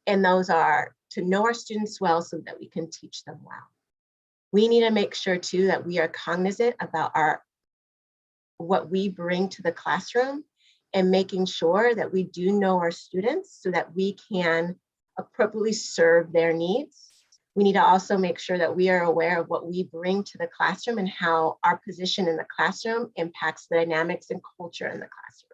And those are to know our students well so that we can teach them well. We need to make sure too that we are cognizant about what we bring to the classroom and making sure that we do know our students so that we can appropriately serve their needs We need to also make sure that we are aware of what we bring to the classroom and how our position in the classroom impacts the dynamics and culture in the classroom.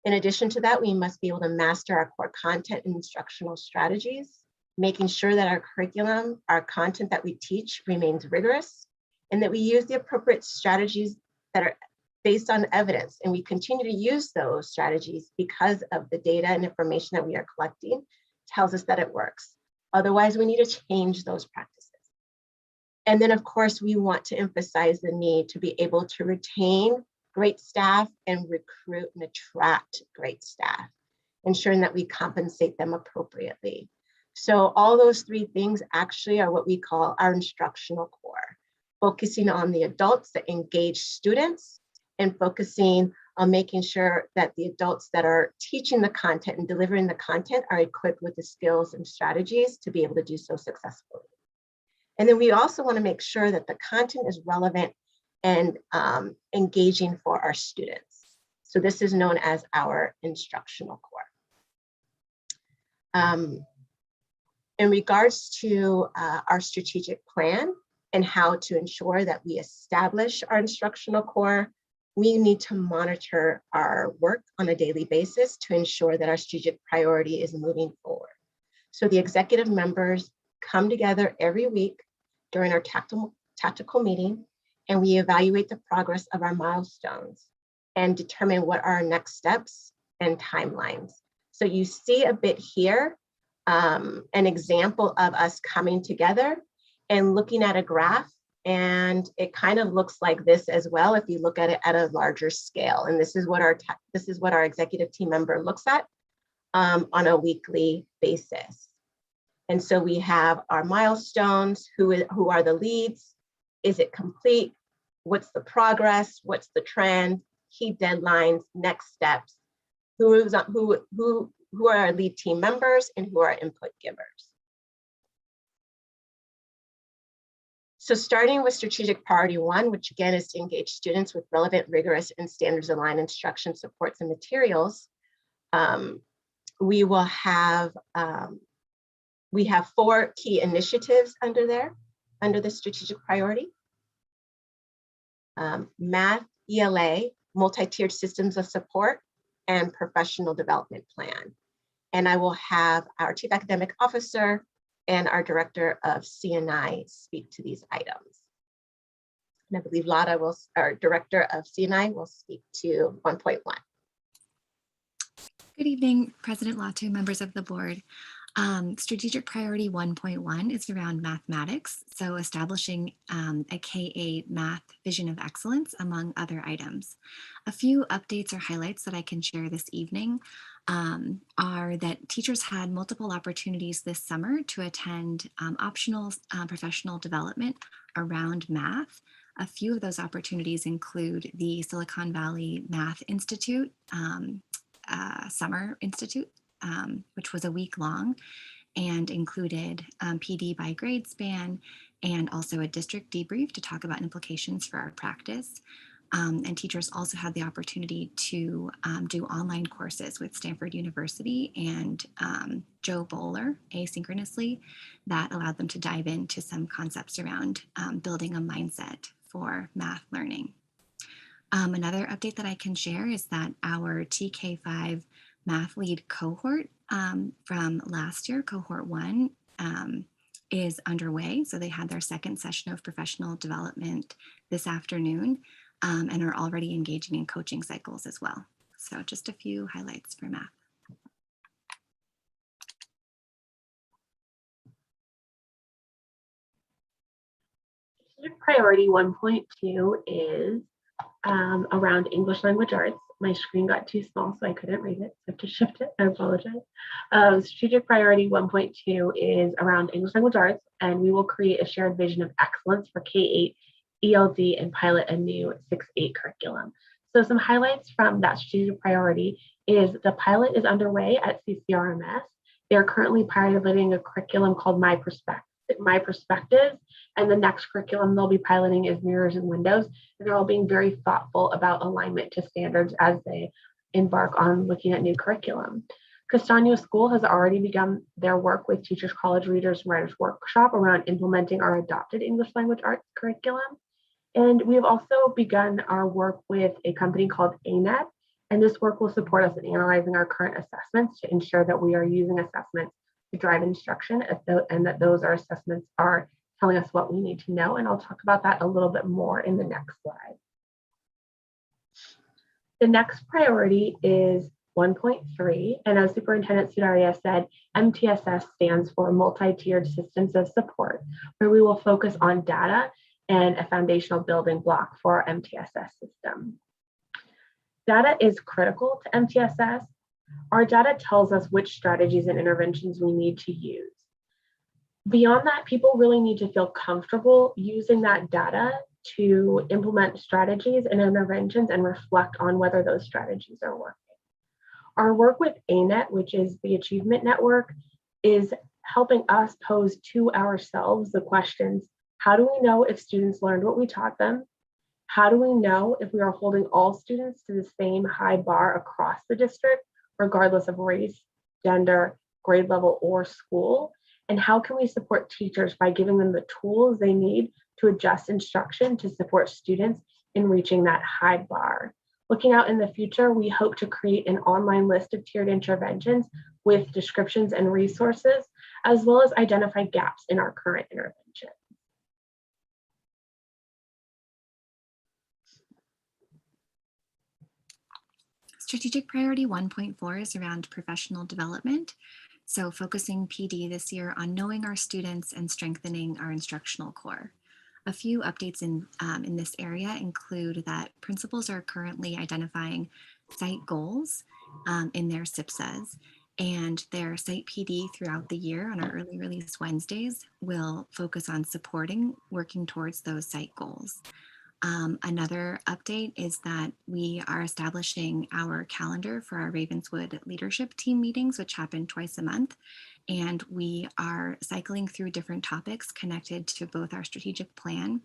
In addition to that, we must be able to master our core content and instructional strategies, making sure that our curriculum, our content that we teach remains rigorous, and that we use the appropriate strategies that are based on evidence. And we continue to use those strategies because of the data and information that we are collecting tells us that it works. Otherwise, we need to change those practices. And then, of course, we want to emphasize the need to be able to retain great staff and recruit and attract great staff, ensuring that we compensate them appropriately. So all those three things actually are what we call our instructional core, focusing on the adults that engage students and focusing on making sure that the adults that are teaching the content and delivering the content are equipped with the skills and strategies to be able to do so successfully. And then we also want to make sure that the content is relevant and engaging for our students. So this is known as our instructional core. In regards to our strategic plan and how to ensure that we establish our instructional core, we need to monitor our work on a daily basis to ensure that our strategic priority is moving forward. So the executive members come together every week during our tactical meeting, and we evaluate the progress of our milestones and determine what are our next steps and timelines. So you see a bit here, an example of us coming together and looking at a graph, and it kind of looks like this as well if you look at it at a larger scale. And this is what our executive team member looks at on a weekly basis. And so we have our milestones, who are the leads, is it complete, what's the progress, what's the trend, key deadlines, next steps, who are our lead team members and who are input givers. So starting with strategic priority 1, which again is to engage students with relevant, rigorous, and standards aligned instruction supports and materials, we have 4 key initiatives under there, under the strategic priority. Math, ELA, multi-tiered systems of support, and professional development plan. And I will have our Chief Academic Officer and our Director of CNI speak to these items. And I believe Lada our Director of CNI will speak to 1.1. Good evening, President Latu, members of the board. Strategic priority 1.1 is around mathematics, so establishing a K-8 math vision of excellence, among other items. A few updates or highlights that I can share this evening are that teachers had multiple opportunities this summer to attend optional professional development around math. A few of those opportunities include the Silicon Valley Math Institute, Summer Institute, which was a week long and included PD by grade span and also a district debrief to talk about implications for our practice. And teachers also had the opportunity to do online courses with Stanford University and Joe Bowler asynchronously that allowed them to dive into some concepts around building a mindset for math learning. Another update that I can share is that our TK5 math lead cohort from last year, cohort 1, is underway. So they had their second session of professional development this afternoon and are already engaging in coaching cycles as well. So just a few highlights for math. Priority 1.2 is around English language arts. My screen got too small, so I couldn't read it. So I have to shift it. I apologize. Strategic priority 1.2 is around English language arts, and we will create a shared vision of excellence for K-8, ELD, and pilot a new 6-8 curriculum. So some highlights from that strategic priority is the pilot is underway at CCRMS. They are currently piloting a curriculum called My Perspectives, and the next curriculum they'll be piloting is Mirrors and Windows. And they're all being very thoughtful about alignment to standards as they embark on looking at new curriculum. Castaño School has already begun their work with Teachers College Readers and Writers Workshop around implementing our adopted English language arts curriculum. And we have also begun our work with a company called ANET, and this work will support us in analyzing our current assessments to ensure that we are using assessments to drive instruction and that those assessments are telling us what we need to know. And I'll talk about that a little bit more in the next slide. The next priority is 1.3, and as Superintendent Sudaria said, MTSS stands for Multi-Tiered Systems of Support, where we will focus on data and a foundational building block for our MTSS system. Data is critical to MTSS. Our data tells us which strategies and interventions we need to use. Beyond that, people really need to feel comfortable using that data to implement strategies and interventions and reflect on whether those strategies are working. Our work with ANET, which is the Achievement Network, is helping us pose to ourselves the questions: how do we know if students learned what we taught them? How do we know if we are holding all students to the same high bar across the district, regardless of race, gender, grade level, or school? And how can we support teachers by giving them the tools they need to adjust instruction to support students in reaching that high bar? Looking out in the future, we hope to create an online list of tiered interventions with descriptions and resources, as well as identify gaps in our current intervention. Strategic priority 1.4 is around professional development. So focusing PD this year on knowing our students and strengthening our instructional core. A few updates in this area include that principals are currently identifying site goals in their SIPSAs, and their site PD throughout the year on our early release Wednesdays will focus on supporting working towards those site goals. Another update is that we are establishing our calendar for our Ravenswood leadership team meetings, which happen twice a month. And we are cycling through different topics connected to both our strategic plan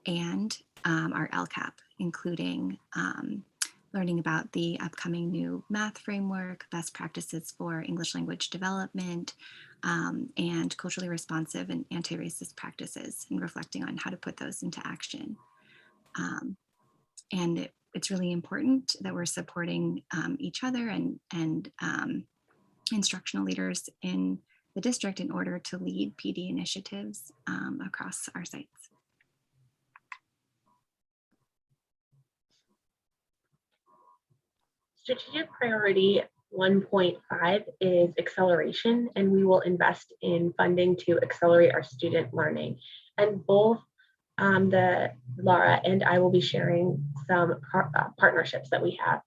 and our LCAP, including learning about the upcoming new math framework, best practices for English language development, and culturally responsive and anti-racist practices, and reflecting on how to put those into action. And it's really important that we're supporting each other and instructional leaders in the district in order to lead PD initiatives across our sites. Strategic priority 1.5 is acceleration, and we will invest in funding to accelerate our student learning. And both Laura and I will be sharing some partnerships that we have.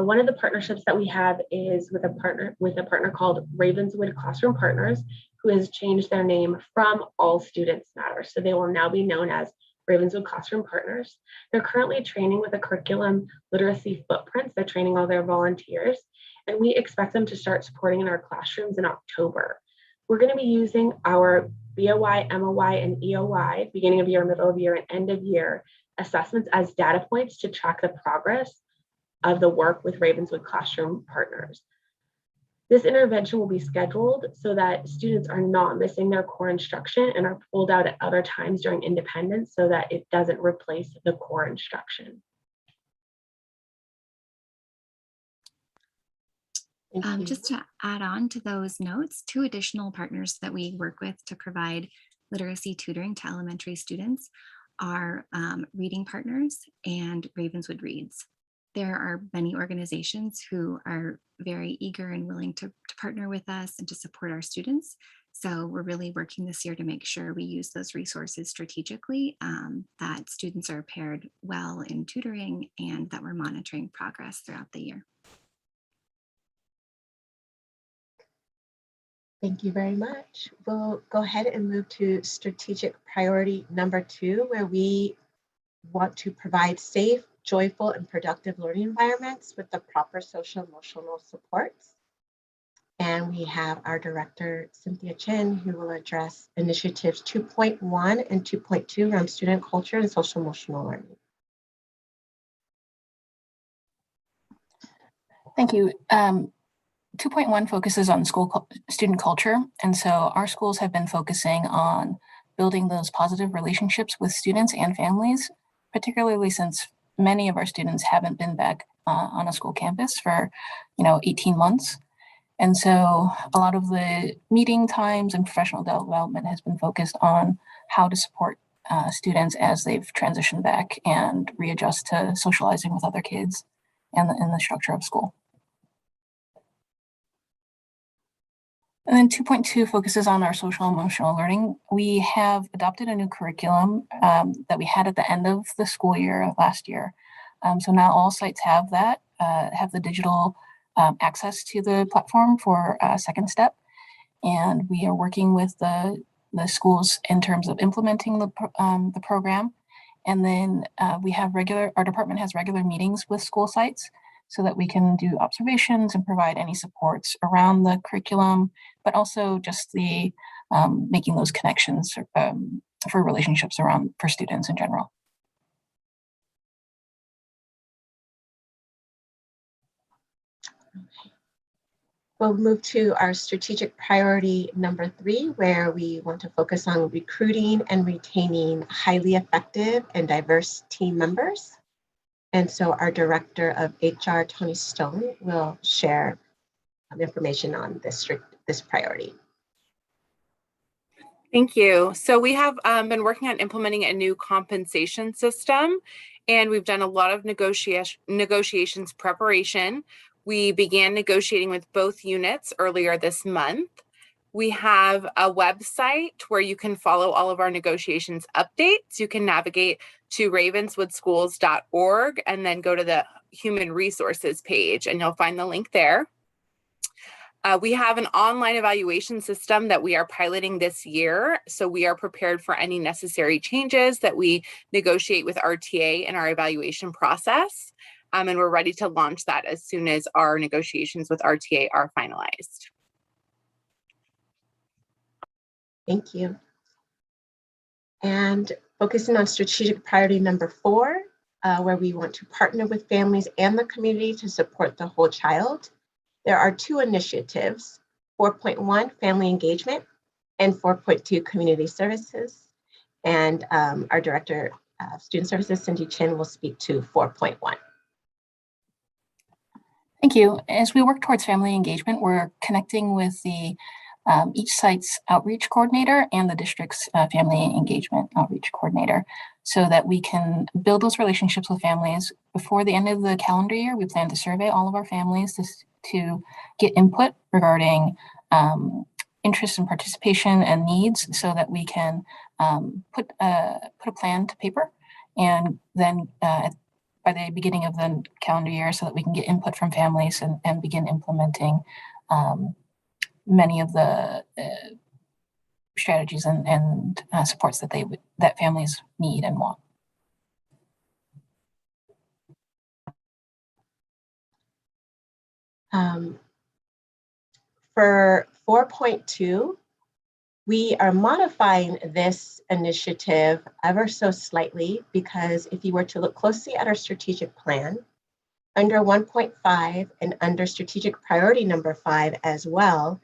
One of the partnerships that we have is with a partner called Ravenswood Classroom Partners, who has changed their name from All Students Matter. So they will now be known as Ravenswood Classroom Partners. They're currently training with a curriculum literacy footprints. They're training all their volunteers, and we expect them to start supporting in our classrooms in October. We're going to be using our BOY, MOY, and EOY, beginning of year, middle of year, and end of year assessments as data points to track the progress of the work with Ravenswood Classroom Partners. This intervention will be scheduled so that students are not missing their core instruction and are pulled out at other times during independence so that it doesn't replace the core instruction. Just to add on to those notes, 2 additional partners that we work with to provide literacy tutoring to elementary students are Reading Partners and Ravenswood Reads. There are many organizations who are very eager and willing to partner with us and to support our students. So we're really working this year to make sure we use those resources strategically, that students are paired well in tutoring, and that we're monitoring progress throughout the year. Thank you very much. We'll go ahead and move to strategic priority number 2, where we want to provide safe, joyful, and productive learning environments with the proper social emotional supports. And we have our director, Cynthia Chen, who will address initiatives 2.1 and 2.2 around student culture and social emotional learning. Thank you. 2.1 focuses on student culture. And so our schools have been focusing on building those positive relationships with students and families, particularly since many of our students haven't been back on a school campus for, 18 months. And so a lot of the meeting times and professional development has been focused on how to support students as they've transitioned back and readjust to socializing with other kids and in the structure of school. And then 2.2 focuses on our social emotional learning. We have adopted a new curriculum that we had at the end of the school year last year. So now all sites have that, have the digital access to the platform for second step. And we are working with the schools in terms of implementing the program. And then our department has regular meetings with school sites so that we can do observations and provide any supports around the curriculum, but also just the making those connections for relationships for students in general. We'll move to our strategic priority number 3, where we want to focus on recruiting and retaining highly effective and diverse team members. And so our Director of HR, Tony Stone, will share information on this priority. Thank you. So we have been working on implementing a new compensation system, and we've done a lot of negotiations preparation. We began negotiating with both units earlier this month. We have a website where you can follow all of our negotiations updates. You can navigate to ravenswoodschools.org and then go to the human resources page, and you'll find the link there. We have an online evaluation system that we are piloting this year. So we are prepared for any necessary changes that we negotiate with RTA in our evaluation process. And we're ready to launch that as soon as our negotiations with RTA are finalized. Thank you. And focusing on strategic priority number 4, where we want to partner with families and the community to support the whole child. There are 2 initiatives, 4.1 family engagement and 4.2 community services. And our Director of Student Services, Cindy Chin, will speak to 4.1. Thank you. As we work towards family engagement, we're connecting with each site's outreach coordinator and the district's family engagement outreach coordinator so that we can build those relationships with families. Before the end of the calendar year, we plan to survey all of our families to get input regarding interest and participation and needs so that we can put a plan to paper, and then by the beginning of the calendar year so that we can get input from families and begin implementing many of the strategies and supports that families need and want. For 4.2, we are modifying this initiative ever so slightly because if you were to look closely at our strategic plan, under 1.5 and under strategic priority number 5 as well,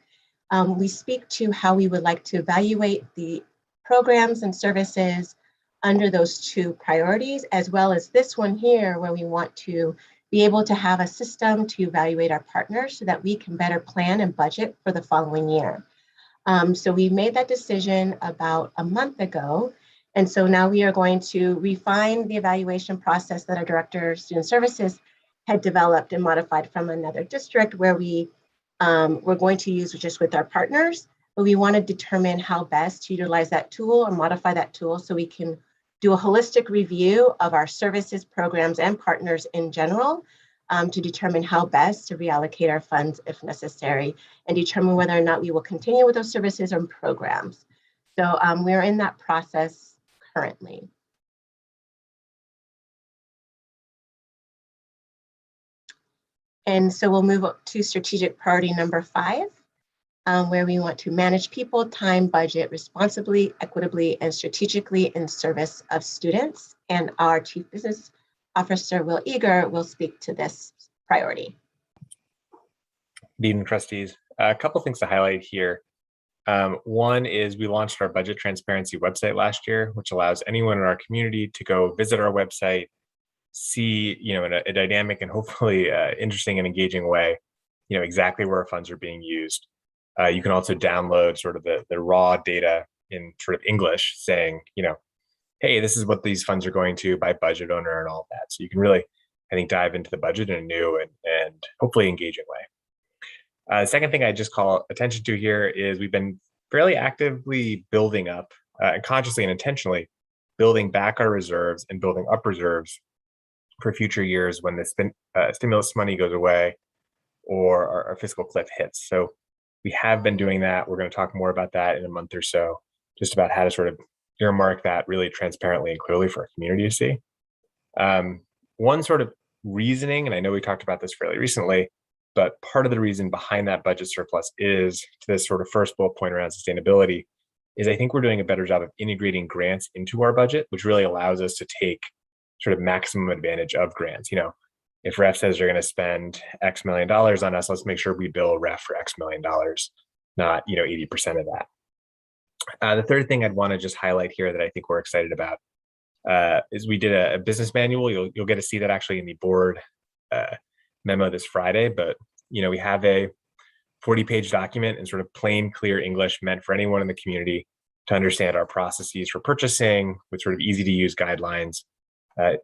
we speak to how we would like to evaluate the programs and services under those 2 priorities, as well as this one here where we want to be able to have a system to evaluate our partners so that we can better plan and budget for the following year. So we made that decision about a month ago. And so now we are going to refine the evaluation process that our Director of Student Services had developed and modified from another district where we're going to use just with our partners, but we want to determine how best to utilize that tool or modify that tool so we can do a holistic review of our services, programs, and partners in general to determine how best to reallocate our funds if necessary and determine whether or not we will continue with those services or programs. So we're in that process currently. And so we'll move up to strategic priority number 5, where we want to manage people, time, budget responsibly, equitably, and strategically in service of students. And our Chief Business Officer, Will Eager, will speak to this priority. Good evening, trustees. A couple things to highlight here. One is we launched our budget transparency website last year, which allows anyone in our community to go visit our website, see, in a dynamic and hopefully interesting and engaging way, exactly where our funds are being used. You can also download sort of the raw data in sort of English saying, hey, this is what these funds are going to by budget owner and all of that. So you can really, I think, dive into the budget in a new and hopefully engaging way. The second thing I just call attention to here is we've been fairly actively building up, consciously and intentionally building back our reserves and building up reserves for future years when the stimulus money goes away or our fiscal cliff hits. So we have been doing that. We're going to talk more about that in a month or so, just about how to sort of earmark that really transparently and clearly for our community to see. One sort of reasoning, and I know we talked about this fairly recently, but part of the reason behind that budget surplus is to this sort of first bullet point around sustainability is I think we're doing a better job of integrating grants into our budget, which really allows us to take sort of maximum advantage of grants. If REF says they're going to spend X million dollars on us, let's make sure we bill REF for X million dollars, not 80% of that. The third thing I'd want to just highlight here that I think we're excited about is we did a business manual. You'll get to see that actually in the board memo this Friday, but we have a 40-page document in sort of plain, clear English meant for anyone in the community to understand our processes for purchasing with sort of easy to use guidelines,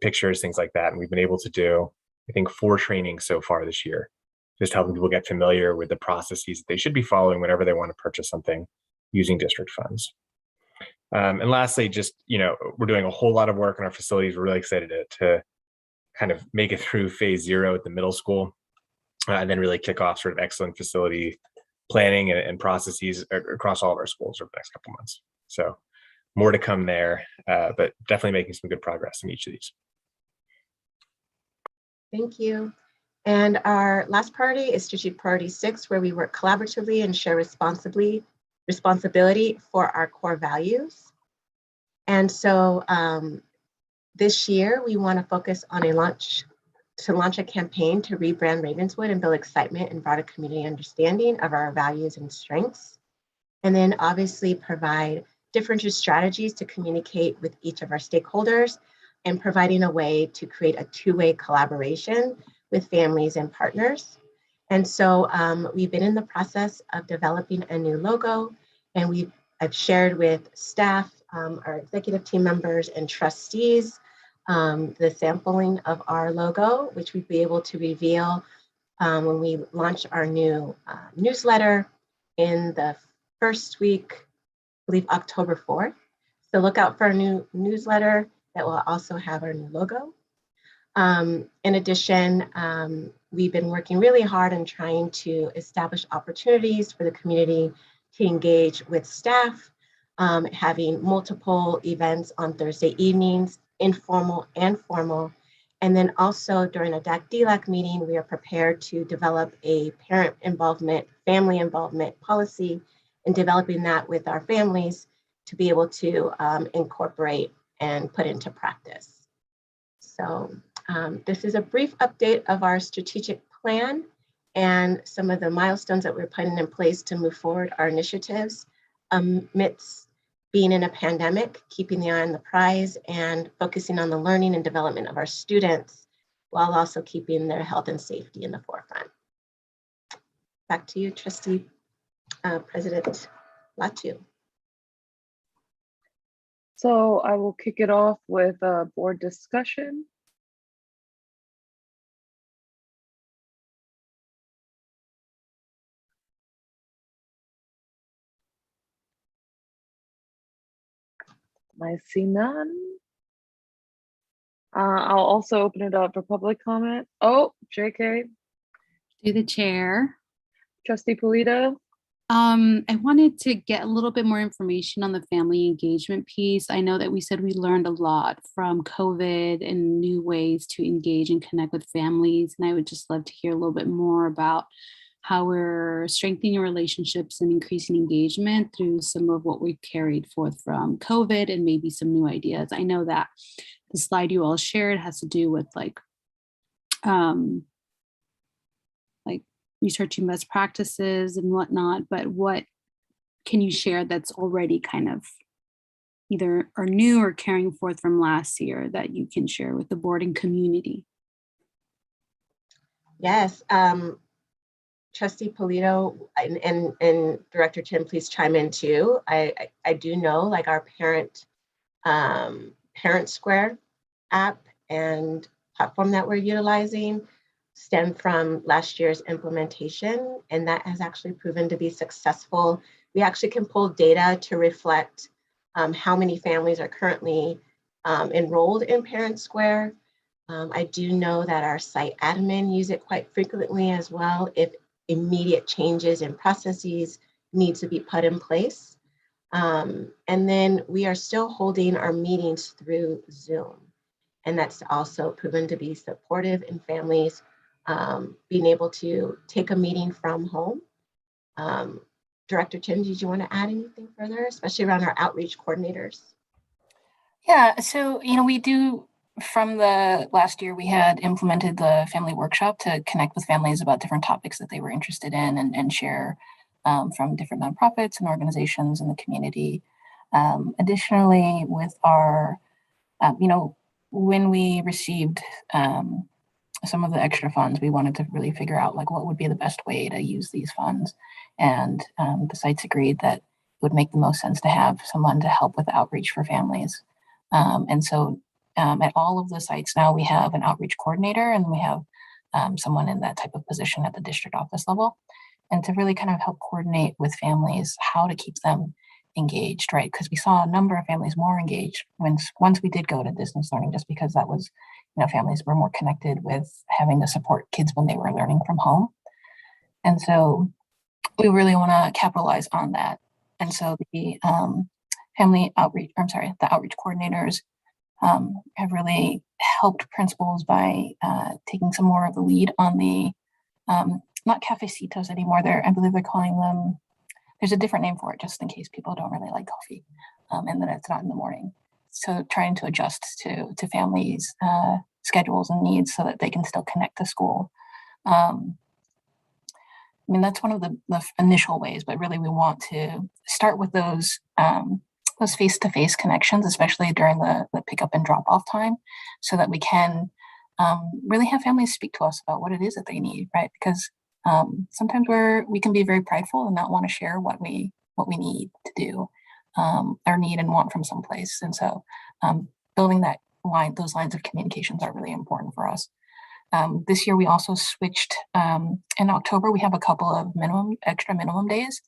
pictures, things like that. And we've been able to do, I think, 4 trainings so far this year, just helping people get familiar with the processes that they should be following whenever they want to purchase something using district funds. And lastly, just, we're doing a whole lot of work in our facilities. We're really excited to kind of make it through phase 0 at the middle school, and then really kick off sort of excellent facility planning and processes across all of our schools over the next couple months. So more to come there, but definitely making some good progress in each of these. Thank you. And our last priority is strategic priority 6, where we work collaboratively and share responsibility for our core values. And so this year, we want to focus on launch a campaign to rebrand Ravenswood and build excitement and broader community understanding of our values and strengths. And then obviously provide differentiated strategies to communicate with each of our stakeholders and providing a way to create a two-way collaboration with families and partners. And so we've been in the process of developing a new logo, and I've shared with staff, our executive team members and trustees, the sampling of our logo, which we'd be able to reveal when we launch our new newsletter in the first week, I believe October 4th. So look out for our new newsletter that will also have our new logo. In addition, we've been working really hard on trying to establish opportunities for the community to engage with staff, having multiple events on Thursday evenings, informal and formal. And then also during a DAC-DLAC meeting, we are prepared to develop a parent involvement, family involvement policy, and developing that with our families to be able to incorporate and put into practice. So this is a brief update of our strategic plan and some of the milestones that we're putting in place to move forward our initiatives amidst being in a pandemic, keeping the eye on the prize and focusing on the learning and development of our students while also keeping their health and safety in the forefront. Back to you, Trustee President Latu. So I will kick it off with a board discussion. I see none. I'll also open it up for public comment. Oh, JK. Through the chair. Trustee Polito. I wanted to get a little bit more information on the family engagement piece. I know that we said we learned a lot from COVID and new ways to engage and connect with families. And I would just love to hear a little bit more about how we're strengthening relationships and increasing engagement through some of what we've carried forth from COVID and maybe some new ideas. I know that the slide you all shared has to do with like researching best practices and whatnot, but what can you share that's already kind of either are new or carrying forth from last year that you can share with the board and community? Yes, Trustee Polito and Director Tim, please chime in too. I do know, like, our Parent Square app and platform that we're utilizing stem from last year's implementation, and that has actually proven to be successful. We actually can pull data to reflect how many families are currently enrolled in Parent Square. I do know that our site admin use it quite frequently as well if immediate changes in processes need to be put in place. And then we are still holding our meetings through Zoom. And that's also proven to be supportive in families being able to take a meeting from home. Director Tim, did you want to add anything further, especially around our outreach coordinators? Yeah, so, we do, from the last year, we had implemented the family workshop to connect with families about different topics that they were interested in and share from different nonprofits and organizations in the community. Additionally, with our, when we received some of the extra funds, we wanted to really figure out like what would be the best way to use these funds. And the sites agreed that it would make the most sense to have someone to help with outreach for families. And so at all of the sites now, we have an outreach coordinator, and we have someone in that type of position at the district office level, and to really kind of help coordinate with families how to keep them engaged, right? Because we saw a number of families more engaged once we did go to distance learning, just because that was, families were more connected with having to support kids when they were learning from home. And so we really want to capitalize on that. And so the the outreach coordinators have really helped principals by taking some more of the lead on the, not cafecitos anymore. I believe they're calling them, there's a different name for it, just in case people don't really like coffee, and then it's not in the morning. So trying to adjust to families' schedules and needs so that they can still connect to school. That's one of the initial ways, but really we want to start with those face-to-face connections, especially during the pickup and drop-off time, so that we can really have families speak to us about what it is that they need, right? Because sometimes we can be very prideful and not want to share what we need to do, or need and want from someplace. And so building those lines of communications are really important for us. This year we also switched, in October, we have a couple of extra minimum days.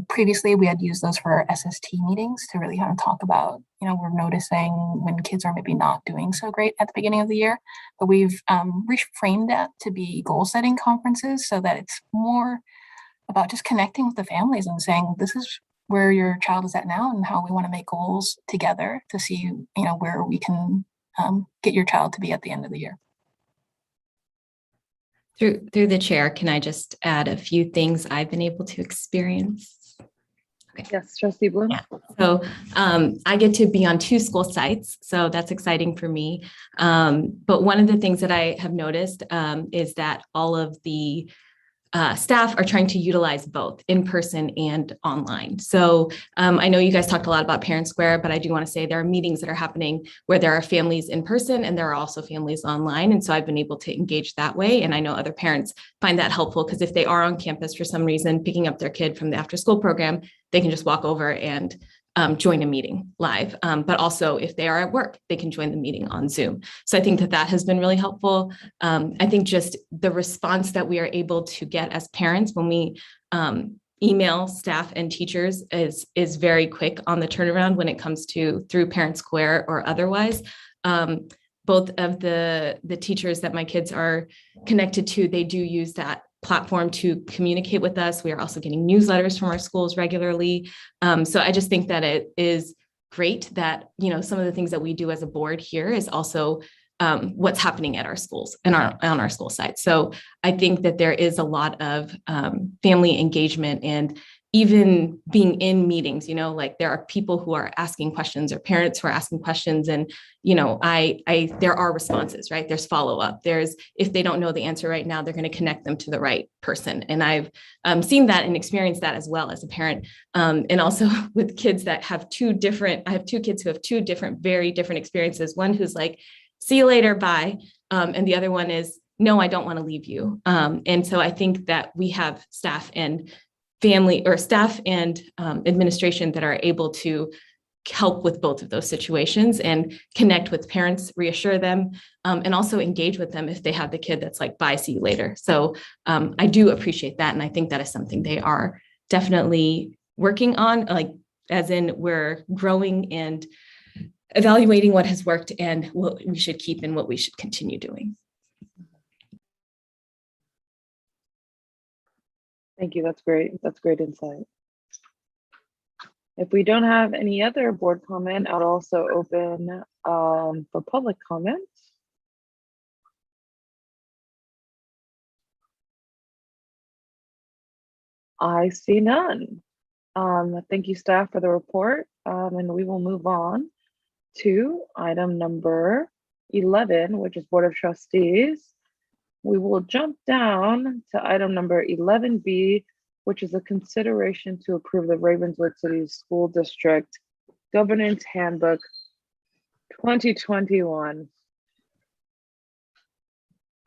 Previously we had used those for our SST meetings to really kind of talk about, we're noticing when kids are maybe not doing so great at the beginning of the year, but we've reframed that to be goal setting conferences so that it's more about just connecting with the families and saying, this is where your child is at now and how we want to make goals together to see, where we can get your child to be at the end of the year. Through the chair, can I just add a few things I've been able to experience? Okay. Yes, Trustee Bloom. Yeah. So I get to be on 2 school sites, so that's exciting for me. But one of the things that I have noticed is that all of the staff are trying to utilize both in person and online. So I know you guys talked a lot about Parent Square, but I do want to say there are meetings that are happening where there are families in person and there are also families online. And so I've been able to engage that way. And I know other parents find that helpful because if they are on campus for some reason, picking up their kid from the after school program, they can just walk over and join a meeting live. But also if they are at work, they can join the meeting on Zoom. So I think that has been really helpful. I think just the response that we are able to get as parents when we email staff and teachers is very quick on the turnaround when it comes to through Parent Square or otherwise. Both of the teachers that my kids are connected to, they do use that platform to communicate with us. We are also getting newsletters from our schools regularly. So I just think that it is great that, some of the things that we do as a board here is also what's happening at our schools and on our school site. So I think that there is a lot of family engagement and even being in meetings, like there are people who are asking questions or parents who are asking questions. And, there are responses, right? There's follow-up. If they don't know the answer right now, they're going to connect them to the right person. And I've seen that and experienced that as well as a parent. And also with kids that have I have two kids who have two very different experiences. One who's like, see you later, bye. And the other one is, no, I don't want to leave you. And so I think that we have staff and administration that are able to help with both of those situations and connect with parents, reassure them, and also engage with them if they have the kid that's like, bye, see you later. So I do appreciate that. And I think that is something they are definitely working on, like, as in we're growing and evaluating what has worked and what we should keep and what we should continue doing. Thank you. That's great. That's great insight. If we don't have any other board comment, I'll also open for public comment. I see none. Thank you, staff, for the report. And we will move on to item number 11, which is Board of Trustees. We will jump down to item number 11B, which is a consideration to approve the Ravenswood City School District Governance Handbook 2021.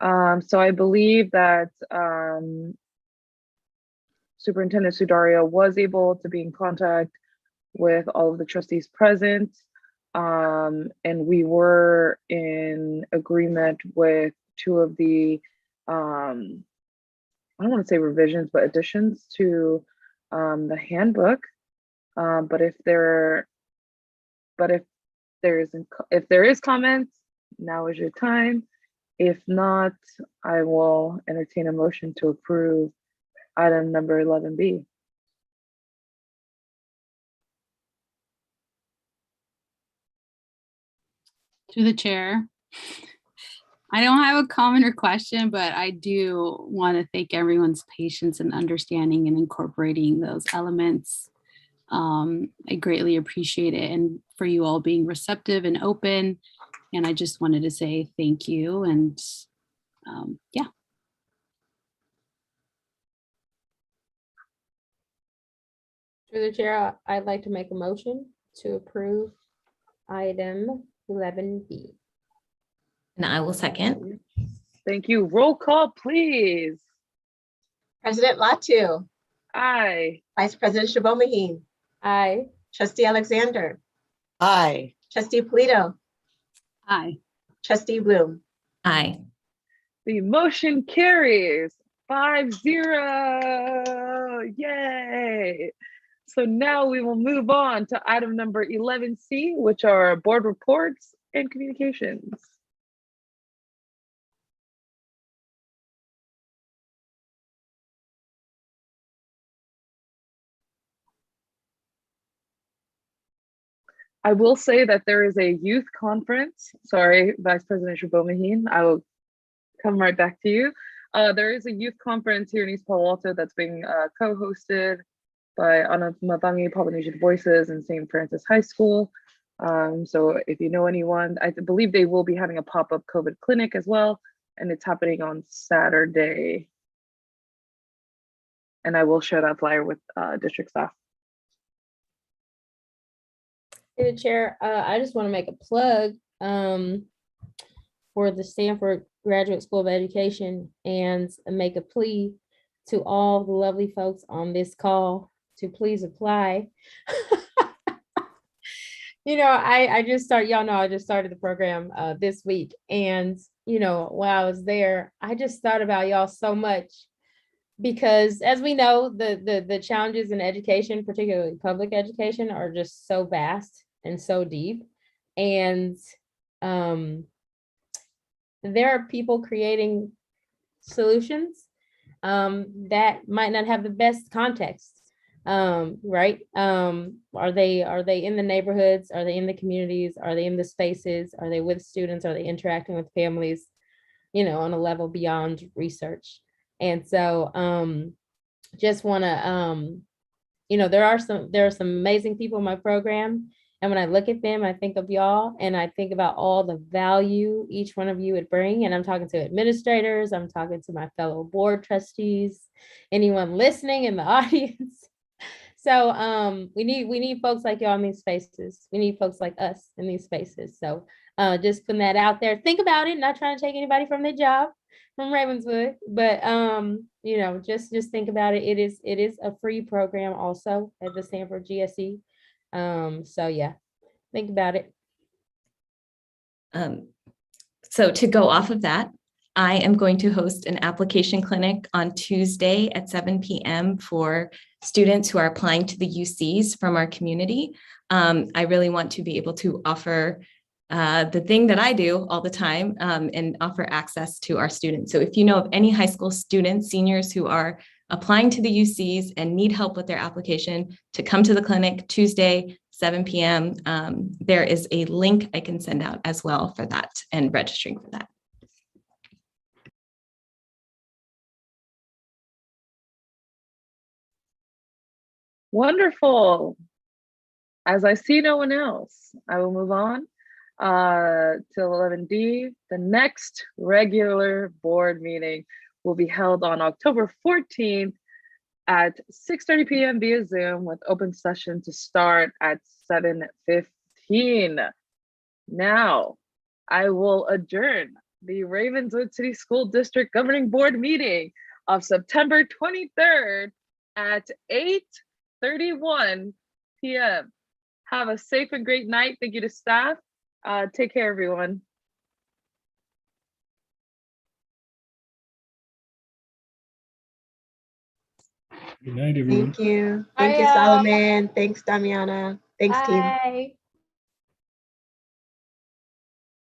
So I believe that Superintendent Sudario was able to be in contact with all of the trustees present, and we were in agreement with two of the I don't want to say revisions, but additions to the handbook. But if there is comments, now is your time. If not, I will entertain a motion to approve item number 11B. To the chair. I don't have a comment or question, but I do want to thank everyone's patience and understanding and incorporating those elements. I greatly appreciate it, and for you all being receptive and open. And I just wanted to say thank you. And yeah. Through the chair, I'd like to make a motion to approve item 11B. And I will second. Thank you. Roll call, please. President Latu. Aye. Vice President Shabomaheen. Aye. Trustee Alexander. Aye. Trustee Polito. Aye. Trustee Bloom. Aye. The motion carries 5-0. Yay. So now we will move on to item number 11C, which are board reports and communications. I will say that there is a youth conference. Sorry, Vice President Shabomaheen, I will come right back to you. There is a youth conference here in East Palo Alto that's being co-hosted by Matangi Polynesian Voices and St. Francis High School. So if you know anyone, I believe they will be having a pop-up COVID clinic as well, and it's happening on Saturday. And I will share that flyer with district staff. Through the chair, I just want to make a plug for the Stanford Graduate School of Education and make a plea to all the lovely folks on this call to please apply. I just started, y'all know I just started the program this week. And, while I was there, I just thought about y'all so much. Because as we know, the challenges in education, particularly public education, are just so vast and so deep. And there are people creating solutions that might not have the best context, right? Are they in the neighborhoods? Are they in the communities? Are they in the spaces? Are they with students? Are they interacting with families, on a level beyond research? And so just want to there are some amazing people in my program. And when I look at them, I think of y'all and I think about all the value each one of you would bring. And I'm talking to administrators, I'm talking to my fellow board trustees, anyone listening in the audience. So we need folks like y'all in these spaces. We need folks like us in these spaces. So just putting that out there. Think about it, not trying to take anybody from their job from Ravenswood, but just think about it. It is a free program also at the Stanford GSE. So yeah, think about it. So to go off of that, I am going to host an application clinic on Tuesday at 7 p.m. for students who are applying to the UCs from our community. I really want to be able to offer the thing that I do all the time and offer access to our students. So if you know of any high school students, seniors who are applying to the UCs and need help with their application, to come to the clinic Tuesday, 7 p.m. There is a link I can send out as well for that and registering for that. Wonderful. As I see no one else, I will move on to 11D. The next regular board meeting will be held on October 14th at 6:30 p.m. via Zoom, with open session to start at 7:15. Now, I will adjourn the Ravenswood City School District Governing Board meeting of September 23rd at 8:31 p.m. Have a safe and great night. Thank you to staff. Take care, everyone. Good night, everyone. Thank you. Bye, Thank you, y'all. Solomon. Thanks, Damiana. Thanks, team. Bye.